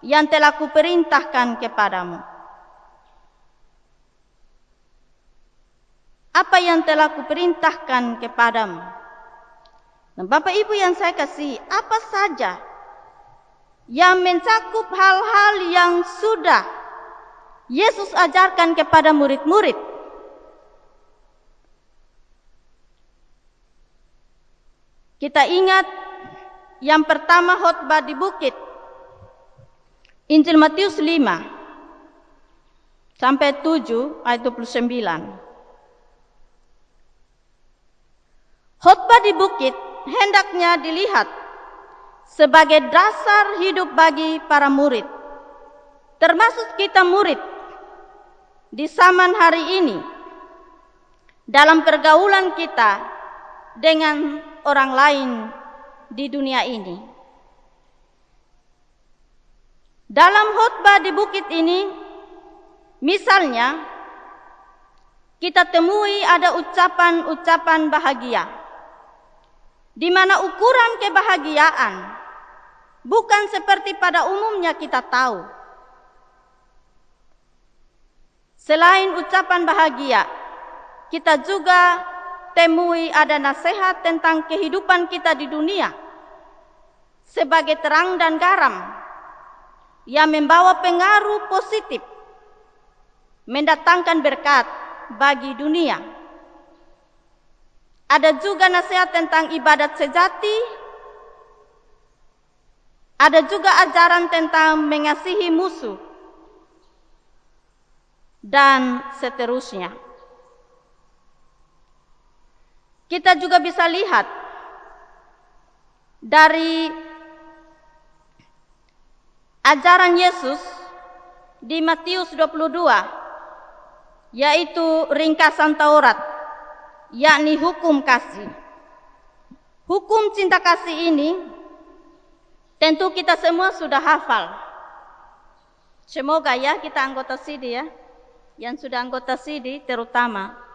yang telah kuperintahkan kepadamu. Apa yang telah kuperintahkan kepadamu? Nah, Bapak Ibu yang saya kasih, apa saja yang mencakup hal-hal yang sudah Yesus ajarkan kepada murid-murid? Kita ingat yang pertama, khotbah di bukit. Injil Matius 5 sampai 7 ayat 29. Khotbah di bukit hendaknya dilihat sebagai dasar hidup bagi para murid, termasuk kita murid di zaman hari ini, dalam pergaulan kita dengan orang lain di dunia ini. Dalam khotbah di bukit ini, misalnya kita temui ada ucapan-ucapan bahagia, di mana ukuran kebahagiaan bukan seperti pada umumnya kita tahu. Selain ucapan bahagia, kita juga temui ada nasihat tentang kehidupan kita di dunia sebagai terang dan garam yang membawa pengaruh positif, mendatangkan berkat bagi dunia. Ada juga nasihat tentang ibadat sejati, ada juga ajaran tentang mengasihi musuh, dan seterusnya. Kita juga bisa lihat dari ajaran Yesus di Matius 22, yaitu ringkasan Taurat, yakni hukum kasih. Hukum cinta kasih ini tentu kita semua sudah hafal. Semoga ya kita anggota SIDI ya, yang sudah anggota SIDI terutama.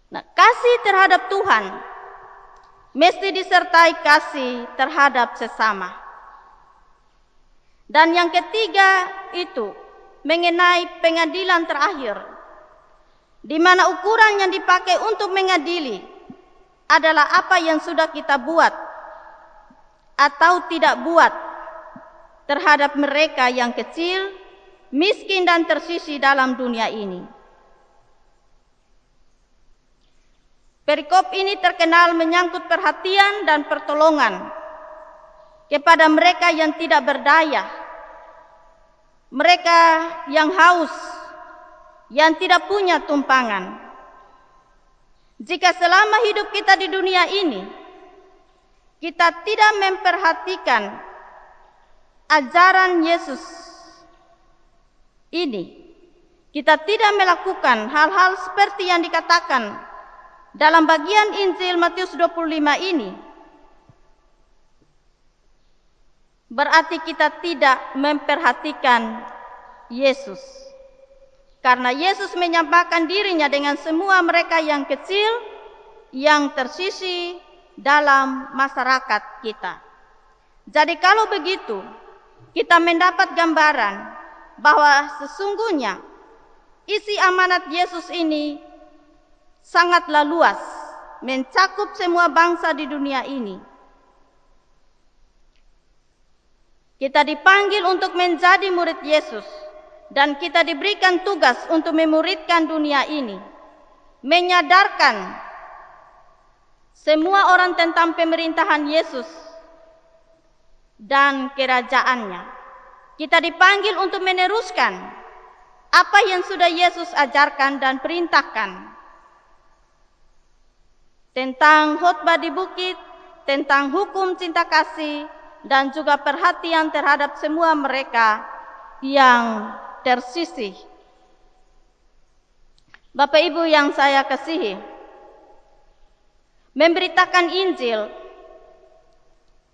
Nah, kasih terhadap Tuhan mesti disertai kasih terhadap sesama. Dan yang ketiga itu mengenai pengadilan terakhir, di mana ukuran yang dipakai untuk mengadili adalah apa yang sudah kita buat atau tidak buat terhadap mereka yang kecil, miskin dan tersisih dalam dunia ini. Perikop ini terkenal menyangkut perhatian dan pertolongan kepada mereka yang tidak berdaya, mereka yang haus, yang tidak punya tumpangan. Jika selama hidup kita di dunia ini kita tidak memperhatikan ajaran Yesus ini, kita tidak melakukan hal-hal seperti yang dikatakan dalam bagian Injil Matius 25 ini, berarti kita tidak memperhatikan Yesus. Karena Yesus menyampaikan dirinya dengan semua mereka yang kecil, yang tersisih dalam masyarakat kita. Jadi kalau begitu, kita mendapat gambaran bahwa sesungguhnya isi amanat Yesus ini sangatlah luas, mencakup semua bangsa di dunia ini. Kita dipanggil untuk menjadi murid Yesus, dan kita diberikan tugas untuk memuridkan dunia ini, menyadarkan semua orang tentang pemerintahan Yesus dan kerajaannya. Kita dipanggil untuk meneruskan apa yang sudah Yesus ajarkan dan perintahkan tentang khotbah di bukit, tentang hukum cinta kasih, dan juga perhatian terhadap semua mereka yang tersisih. Bapak Ibu yang saya kasihi, memberitakan Injil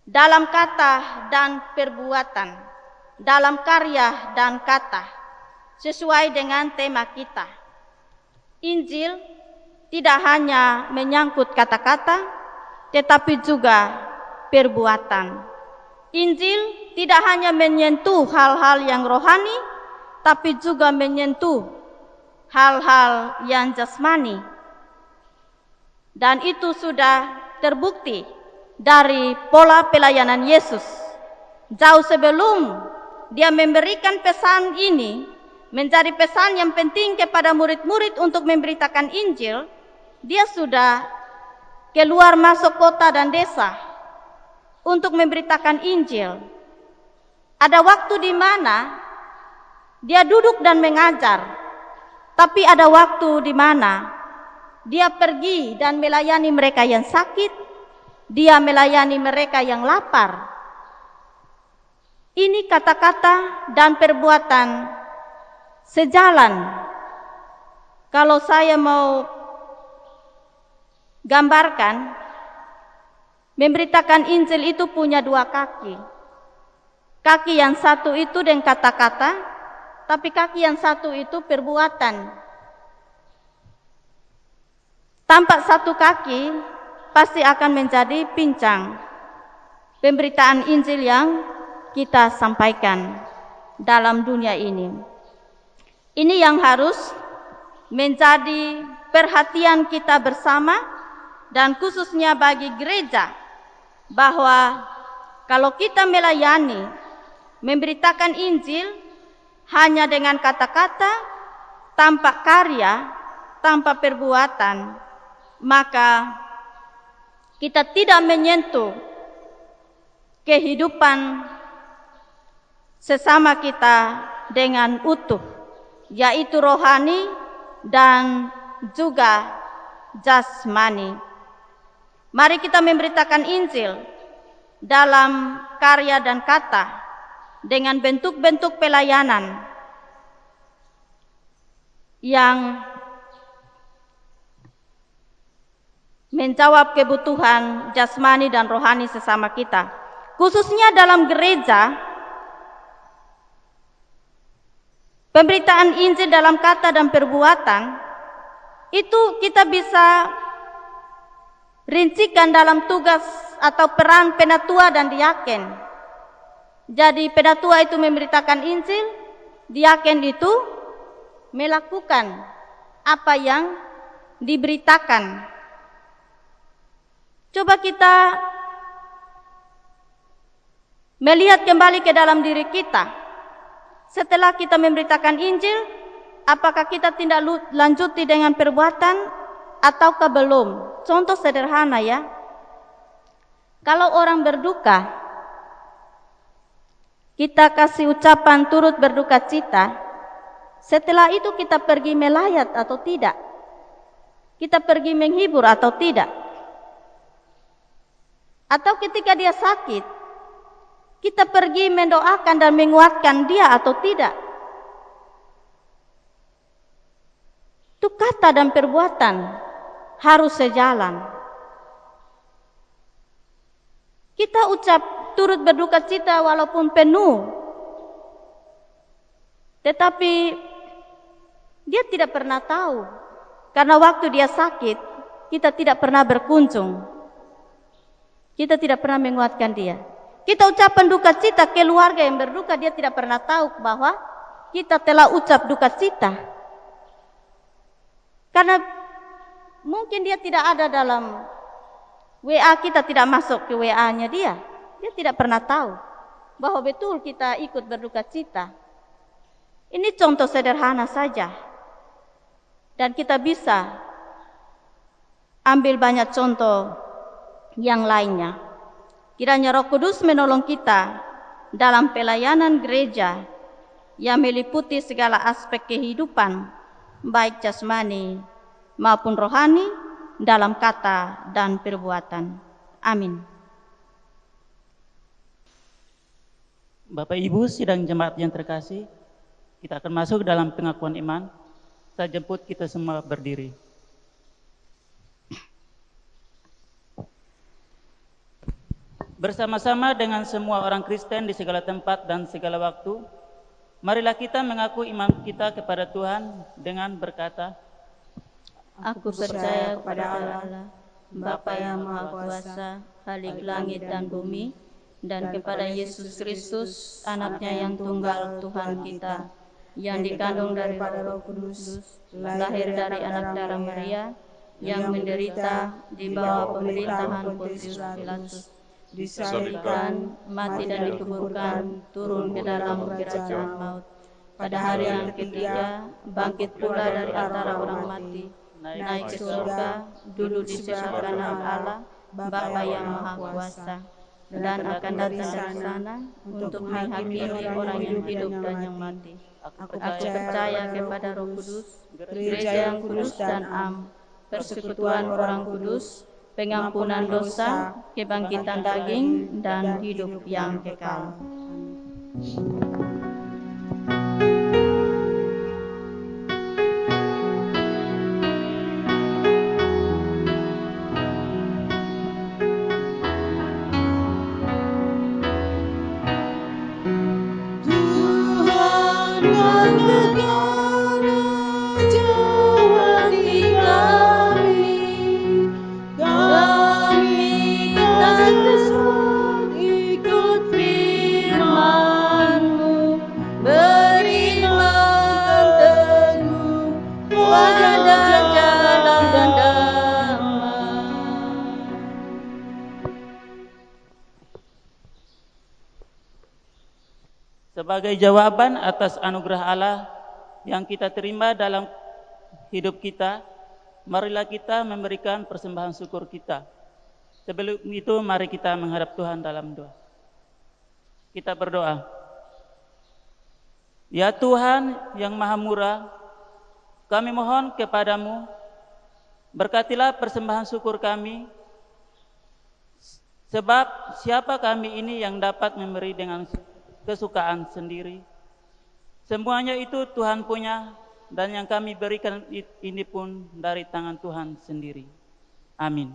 dalam kata dan perbuatan, dalam karya dan kata, sesuai dengan tema kita. Injil tidak hanya menyangkut kata-kata, tetapi juga perbuatan. Injil tidak hanya menyentuh hal-hal yang rohani, tapi juga menyentuh hal-hal yang jasmani. Dan itu sudah terbukti dari pola pelayanan Yesus. Jauh sebelum Dia memberikan pesan ini menjadi pesan yang penting kepada murid-murid untuk memberitakan Injil, Dia sudah keluar masuk kota dan desa untuk memberitakan Injil. Ada waktu di mana Dia duduk dan mengajar, tapi ada waktu di mana Dia pergi dan melayani mereka yang sakit, Dia melayani mereka yang lapar. Ini kata-kata dan perbuatan sejalan. Kalau saya mau gambarkan, memberitakan Injil itu punya dua kaki. Kaki yang satu itu dengan kata-kata, tapi kaki yang satu itu perbuatan. Tanpa satu kaki, pasti akan menjadi pincang pemberitaan Injil yang kita sampaikan dalam dunia ini. Ini yang harus menjadi perhatian kita bersama, dan khususnya bagi gereja, bahwa kalau kita melayani, memberitakan Injil hanya dengan kata-kata, tanpa karya, tanpa perbuatan, maka kita tidak menyentuh kehidupan sesama kita dengan utuh, yaitu rohani dan juga jasmani. Mari kita memberitakan Injil dalam karya dan kata, dengan bentuk-bentuk pelayanan yang menjawab kebutuhan jasmani dan rohani sesama kita. Khususnya dalam gereja, pemberitaan Injil dalam kata dan perbuatan itu kita bisa rincikan dalam tugas atau peran penatua dan diaken. Jadi penatua itu memberitakan Injil, diaken itu melakukan apa yang diberitakan. Coba kita melihat kembali ke dalam diri kita. Setelah kita memberitakan Injil, apakah kita tindak lanjuti dengan perbuatan ataukah belum? Contoh sederhana ya. Kalau orang berduka, kita kasih ucapan turut berduka cita. Setelah itu kita pergi melayat atau tidak? Kita pergi menghibur atau tidak? Atau ketika dia sakit, kita pergi mendoakan dan menguatkan dia atau tidak? Itu kata dan perbuatan harus sejalan. Kita ucap turut berduka cita walaupun penuh, tetapi dia tidak pernah tahu, karena waktu dia sakit kita tidak pernah berkunjung, kita tidak pernah menguatkan dia. Kita ucapkan duka cita keluarga yang berduka, dia tidak pernah tahu bahwa kita telah ucap duka cita. Karena mungkin dia tidak ada dalam WA kita, tidak masuk ke WA-nya dia. Dia tidak pernah tahu bahwa betul kita ikut berduka cita. Ini contoh sederhana saja. Dan kita bisa ambil banyak contoh yang lainnya. Kiranya Roh Kudus menolong kita dalam pelayanan gereja yang meliputi segala aspek kehidupan, baik jasmani maupun rohani, dalam kata dan perbuatan. Amin. Bapak Ibu sidang jemaat yang terkasih, kita akan masuk dalam pengakuan iman. Saya jemput kita semua berdiri. Bersama-sama dengan semua orang Kristen di segala tempat dan segala waktu, marilah kita mengaku iman kita kepada Tuhan dengan berkata, Aku percaya kepada Allah, Bapa yang Maha Kuasa, Khalik langit dan bumi, dan kepada Yesus Kristus, Anak-Nya yang tunggal Tuhan kita, yang dikandung daripada Roh Kudus, lahir dari anak darah Maria, yang menderita di bawah pemerintahan Pontius Pilatus, disalibkan, mati dan dikuburkan, turun ke dalam kerajaan maut. Pada hari yang ketiga, bangkit pula dari antara orang mati, naik ke surga, duduk di sebelah kanan Allah, Bapa yang Maha Kuasa, dan akan datang dari sana untuk menghakimi orang yang hidup dan yang mati. Aku percaya kepada Roh Kudus, gereja yang kudus dan am, persekutuan orang kudus, pengampunan dosa, kebangkitan daging, dan hidup yang kekal. Sebagai jawaban atas anugerah Allah yang kita terima dalam hidup kita, marilah kita memberikan persembahan syukur kita. Sebelum itu, mari kita menghadap Tuhan dalam doa. Kita berdoa. Ya Tuhan yang Maha Murah, kami mohon kepadamu, berkatilah persembahan syukur kami, sebab siapa kami ini yang dapat memberi dengan kesukaan sendiri. Semuanya itu Tuhan punya, dan yang kami berikan ini pun dari tangan Tuhan sendiri. Amin.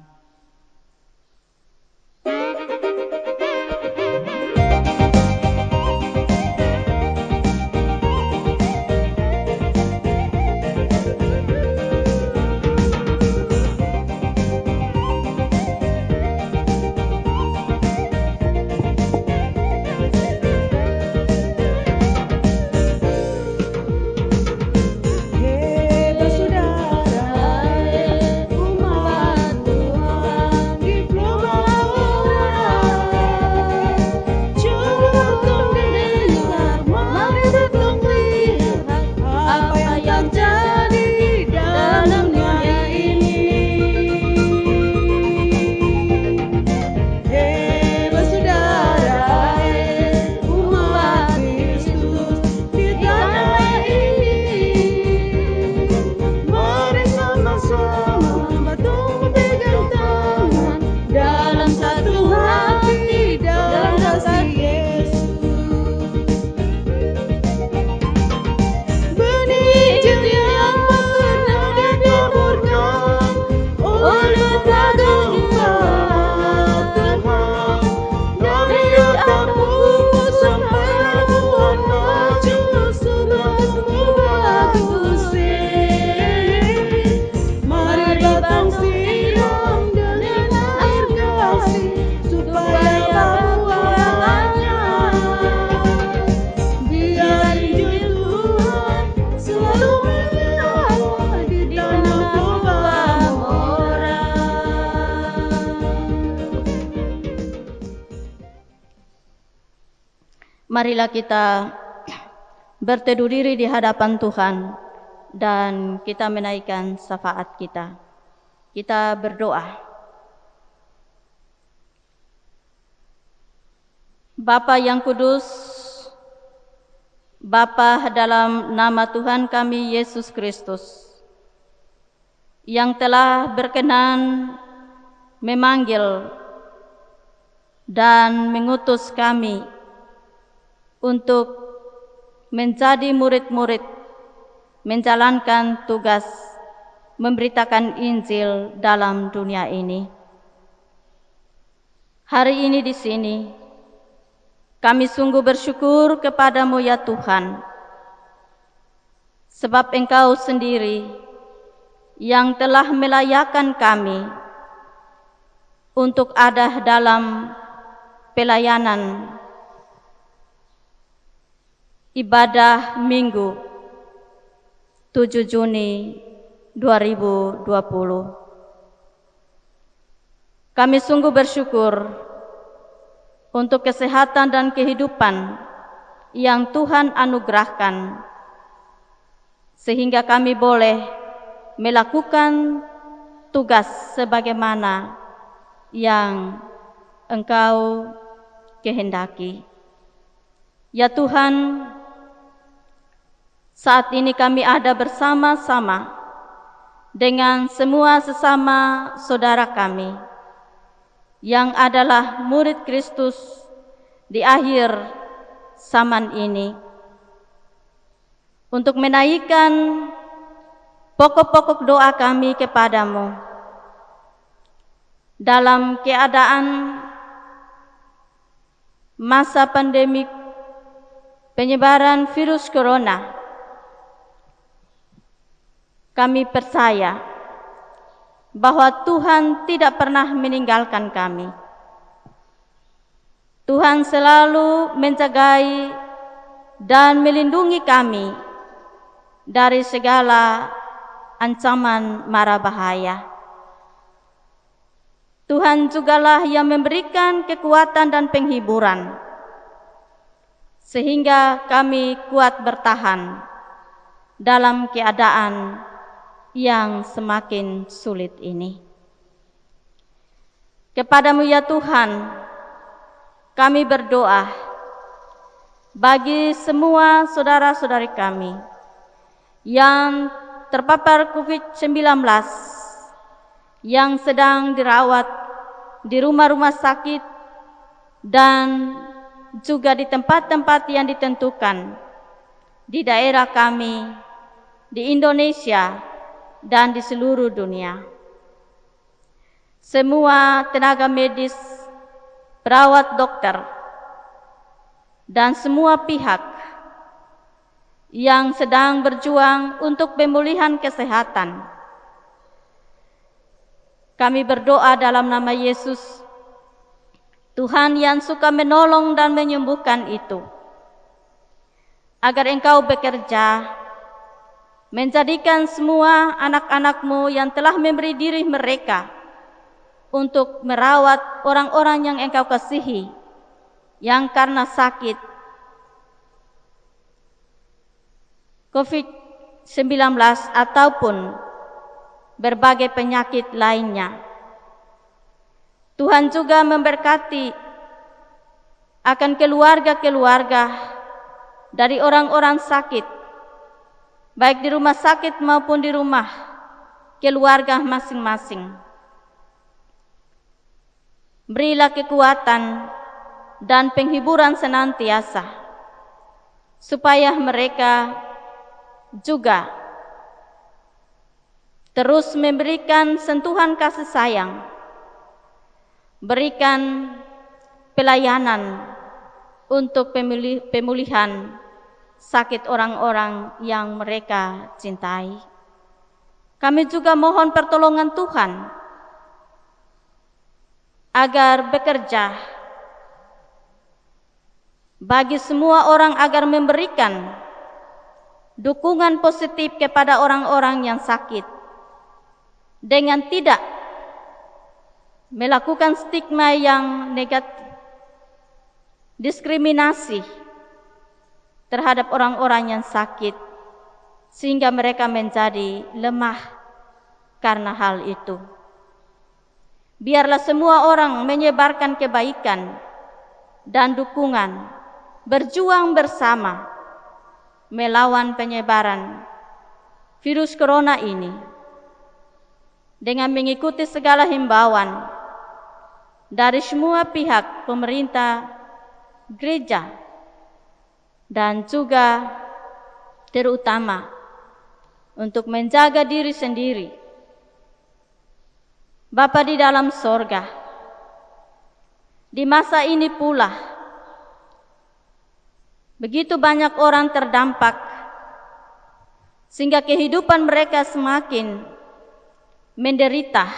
Hei saudara, umat Tuhan. Marilah kita berteduh diri di hadapan Tuhan dan kita menaikkan syafaat kita. Kita berdoa. Bapa yang kudus, Bapa dalam nama Tuhan kami Yesus Kristus, yang telah berkenan memanggil dan mengutus kami untuk menjadi murid-murid, menjalankan tugas memberitakan Injil dalam dunia ini. Hari ini di sini, kami sungguh bersyukur kepadamu ya Tuhan, sebab Engkau sendiri yang telah melayakkan kami untuk ada dalam pelayanan ibadah Minggu 7 Juni 2020. Kami sungguh bersyukur untuk kesehatan dan kehidupan yang Tuhan anugerahkan, sehingga kami boleh melakukan tugas sebagaimana yang Engkau kehendaki. Ya Tuhan, saat ini kami ada bersama-sama dengan semua sesama saudara kami yang adalah murid Kristus di akhir zaman ini, untuk menaikkan pokok-pokok doa kami kepadamu dalam keadaan masa pandemi penyebaran virus corona. Kami percaya bahwa Tuhan tidak pernah meninggalkan kami. Tuhan selalu menjagai dan melindungi kami dari segala ancaman mara bahaya. Tuhan jugalah yang memberikan kekuatan dan penghiburan, sehingga kami kuat bertahan dalam keadaan yang semakin sulit ini. Kepadamu ya Tuhan, kami berdoa bagi semua saudara-saudari kami yang terpapar COVID-19, yang sedang dirawat di rumah-rumah sakit dan juga di tempat-tempat yang ditentukan di daerah kami, di Indonesia dan di seluruh dunia. Semua tenaga medis, perawat dokter, dan semua pihak yang sedang berjuang untuk pemulihan kesehatan, kami berdoa dalam nama Yesus, Tuhan yang suka menolong dan menyembuhkan itu, agar Engkau bekerja menjadikan semua anak-anak-Mu yang telah memberi diri mereka untuk merawat orang-orang yang Engkau kasihi, yang karena sakit COVID-19 ataupun berbagai penyakit lainnya. Tuhan juga memberkati akan keluarga-keluarga dari orang-orang sakit, baik di rumah sakit maupun di rumah keluarga masing-masing. Berilah kekuatan dan penghiburan senantiasa, supaya mereka juga terus memberikan sentuhan kasih sayang, berikan pelayanan untuk pemulihan sakit orang-orang yang mereka cintai. Kami juga mohon pertolongan Tuhan agar bekerja bagi semua orang, agar memberikan dukungan positif kepada orang-orang yang sakit dengan tidak melakukan stigma yang negatif, diskriminasi terhadap orang-orang yang sakit, sehingga mereka menjadi lemah karena hal itu. Biarlah semua orang menyebarkan kebaikan dan dukungan, berjuang bersama melawan penyebaran virus corona ini dengan mengikuti segala himbauan dari semua pihak pemerintah, gereja, dan juga terutama untuk menjaga diri sendiri. Bapa di dalam sorga, di masa ini pula begitu banyak orang terdampak sehingga kehidupan mereka semakin menderita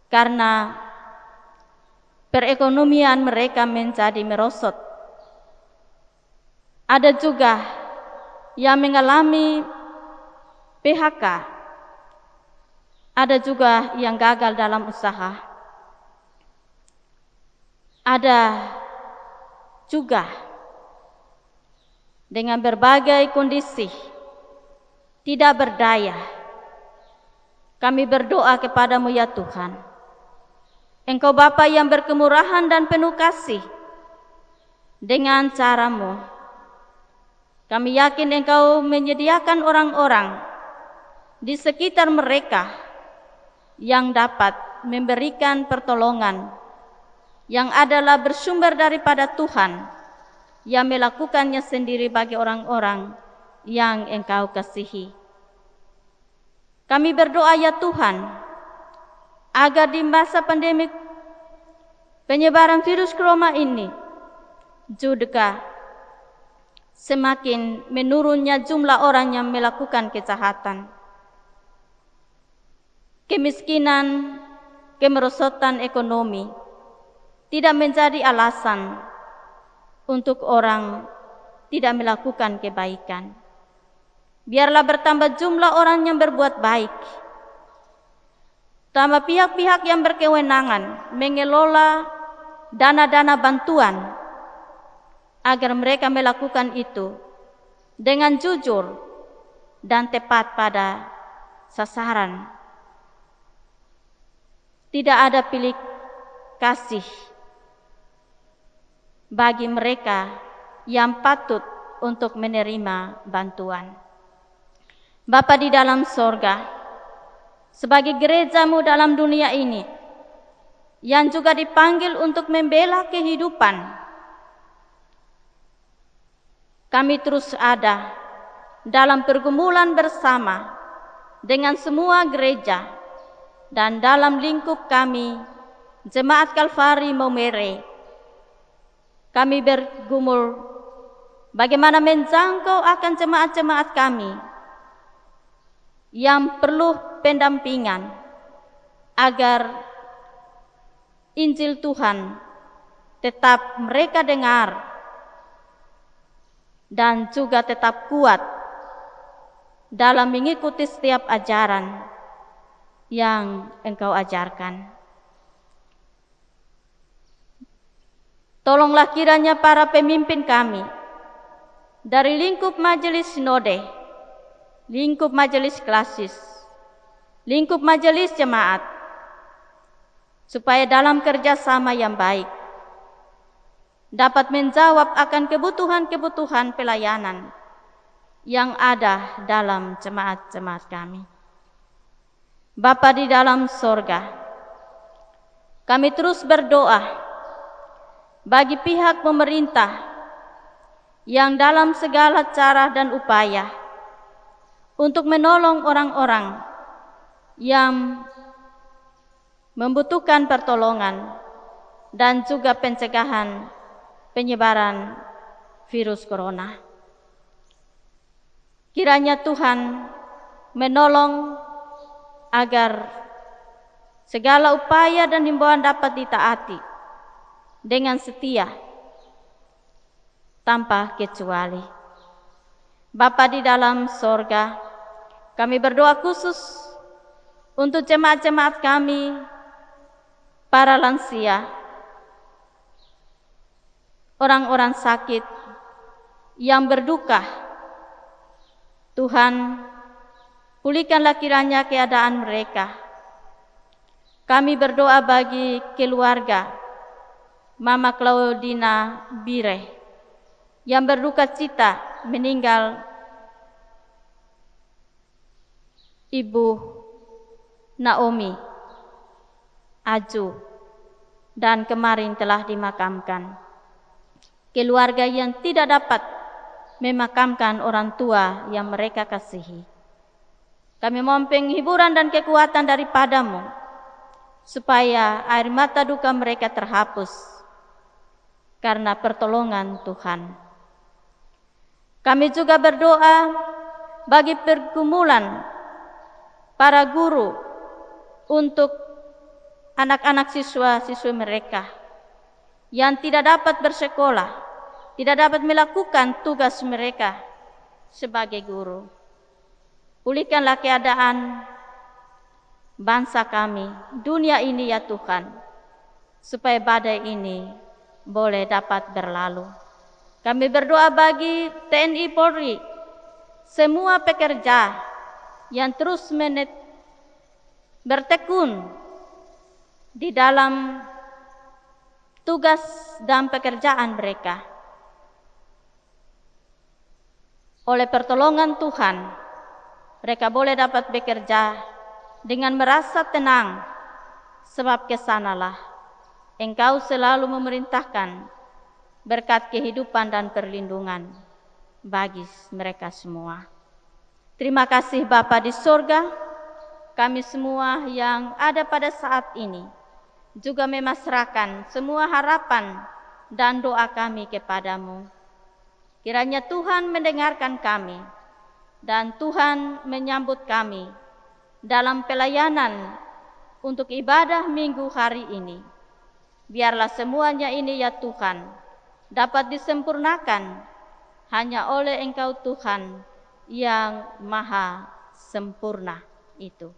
karena perekonomian mereka menjadi merosot. Ada juga yang mengalami PHK, ada juga yang gagal dalam usaha, ada juga dengan berbagai kondisi tidak berdaya. Kami berdoa kepadamu ya Tuhan, Engkau Bapa yang berkemurahan dan penuh kasih, dengan caramu kami yakin Engkau menyediakan orang-orang di sekitar mereka yang dapat memberikan pertolongan yang adalah bersumber daripada Tuhan, yang melakukannya sendiri bagi orang-orang yang Engkau kasihi. Kami berdoa ya Tuhan, agar di masa pandemi penyebaran virus corona ini juga semakin menurunnya jumlah orang yang melakukan kejahatan. Kemiskinan, kemerosotan ekonomi tidak menjadi alasan untuk orang tidak melakukan kebaikan. Biarlah bertambah jumlah orang yang berbuat baik, tambah pihak-pihak yang berkewenangan mengelola dana-dana bantuan, agar mereka melakukan itu dengan jujur dan tepat pada sasaran. Tidak ada pilih kasih bagi mereka yang patut untuk menerima bantuan. Bapa di dalam sorga, sebagai gerejamu dalam dunia ini, yang juga dipanggil untuk membela kehidupan, kami terus ada dalam pergumulan bersama dengan semua gereja dan dalam lingkup kami, Jemaat Kalvari Maumere. Kami bergumul bagaimana menjangkau akan jemaat-jemaat kami yang perlu pendampingan agar Injil Tuhan tetap mereka dengar dan juga tetap kuat dalam mengikuti setiap ajaran yang Engkau ajarkan. Tolonglah kiranya para pemimpin kami dari lingkup majelis sinode, lingkup majelis klasis, lingkup majelis jemaat, supaya dalam kerjasama yang baik dapat menjawab akan kebutuhan-kebutuhan pelayanan yang ada dalam jemaat-jemaat kami. Bapa di dalam sorga, kami terus berdoa bagi pihak pemerintah yang dalam segala cara dan upaya untuk menolong orang-orang yang membutuhkan pertolongan dan juga pencegahan penyebaran virus corona. Kiranya Tuhan menolong agar segala upaya dan himbauan dapat ditaati dengan setia tanpa kecuali. Bapa di dalam sorga, kami berdoa khusus untuk jemaat-jemaat kami, para lansia, orang-orang sakit yang berduka. Tuhan, pulihkanlah kiranya keadaan mereka. Kami berdoa bagi keluarga Mama Claudina Bire yang berduka cita meninggal Ibu Naomi Aju dan kemarin telah dimakamkan. Keluarga yang tidak dapat memakamkan orang tua yang mereka kasihi. Kami mohon penghiburan dan kekuatan daripadamu, supaya air mata duka mereka terhapus karena pertolongan Tuhan. Kami juga berdoa bagi pergumulan para guru untuk anak-anak siswa-siswi mereka yang tidak dapat bersekolah, tidak dapat melakukan tugas mereka sebagai guru. Pulihkanlah keadaan bangsa kami, dunia ini ya Tuhan, supaya badai ini boleh dapat berlalu. Kami berdoa bagi TNI Polri, semua pekerja yang terus bertekun di dalam tugas dan pekerjaan mereka. Oleh pertolongan Tuhan, mereka boleh dapat bekerja dengan merasa tenang, sebab kesanalah Engkau selalu memerintahkan berkat kehidupan dan perlindungan bagi mereka semua. Terima kasih Bapa di sorga, kami semua yang ada pada saat ini juga memasrahkan semua harapan dan doa kami kepadamu. Kiranya Tuhan mendengarkan kami dan Tuhan menyambut kami dalam pelayanan untuk ibadah minggu hari ini. Biarlah semuanya ini ya Tuhan dapat disempurnakan hanya oleh Engkau Tuhan yang maha sempurna itu.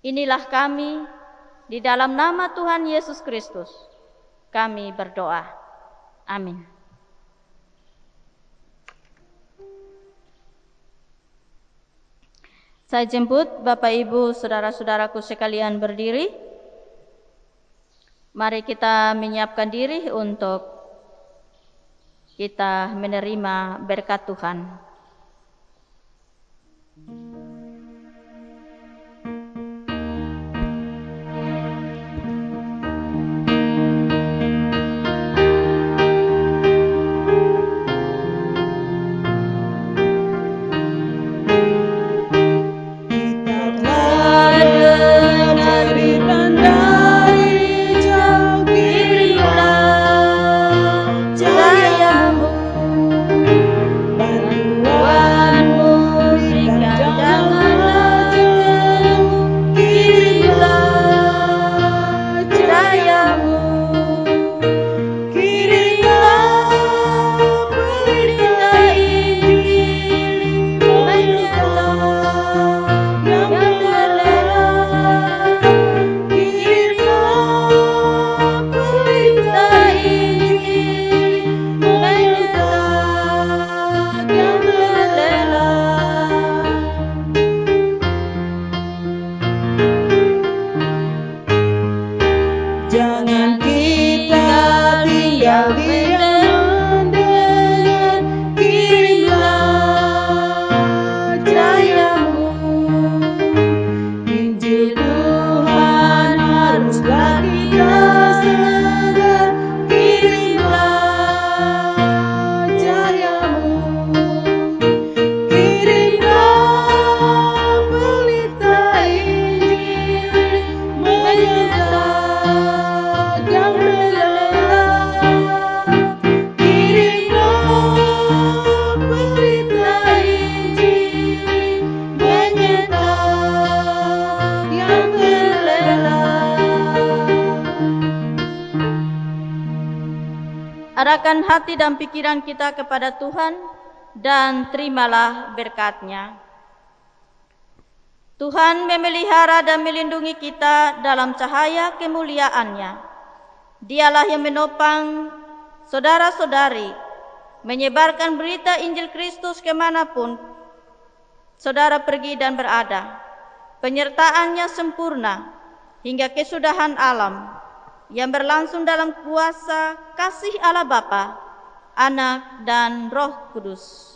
Inilah kami di dalam nama Tuhan Yesus Kristus kami berdoa. Amin. Saya jemput Bapak Ibu saudara-saudaraku sekalian berdiri. Mari kita menyiapkan diri untuk kita menerima berkat Tuhan. Arahkan hati dan pikiran kita kepada Tuhan dan terimalah berkat-Nya. Tuhan memelihara dan melindungi kita dalam cahaya kemuliaan-Nya. Dialah yang menopang saudara-saudari menyebarkan berita Injil Kristus kemanapun saudara pergi dan berada. Penyertaannya sempurna hingga kesudahan alam yang berlangsung dalam kuasa kasih Allah Bapa, Anak, dan Roh Kudus.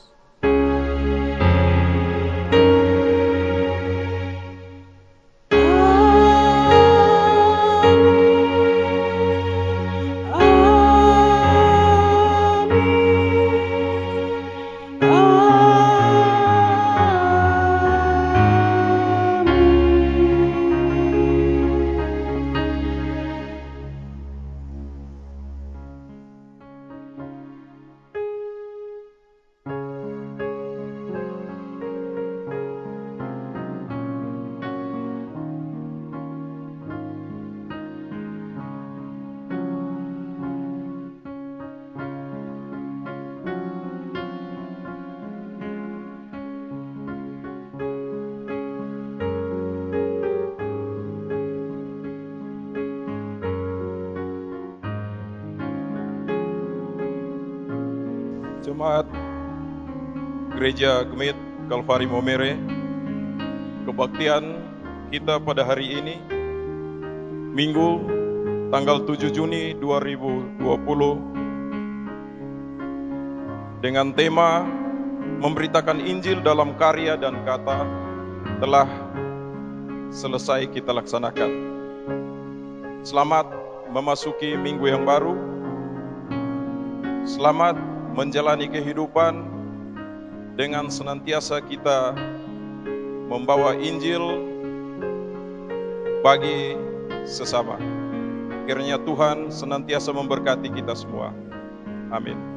Jemaat Gereja Gemit Kalvari Momere, kebaktian kita pada hari ini, Minggu tanggal 7 Juni 2020, dengan tema memberitakan Injil dalam karya dan kata, telah selesai kita laksanakan. Selamat memasuki minggu yang baru. Selamat menjalani kehidupan dengan senantiasa kita membawa Injil bagi sesama. Kiranya Tuhan senantiasa memberkati kita semua. Amin.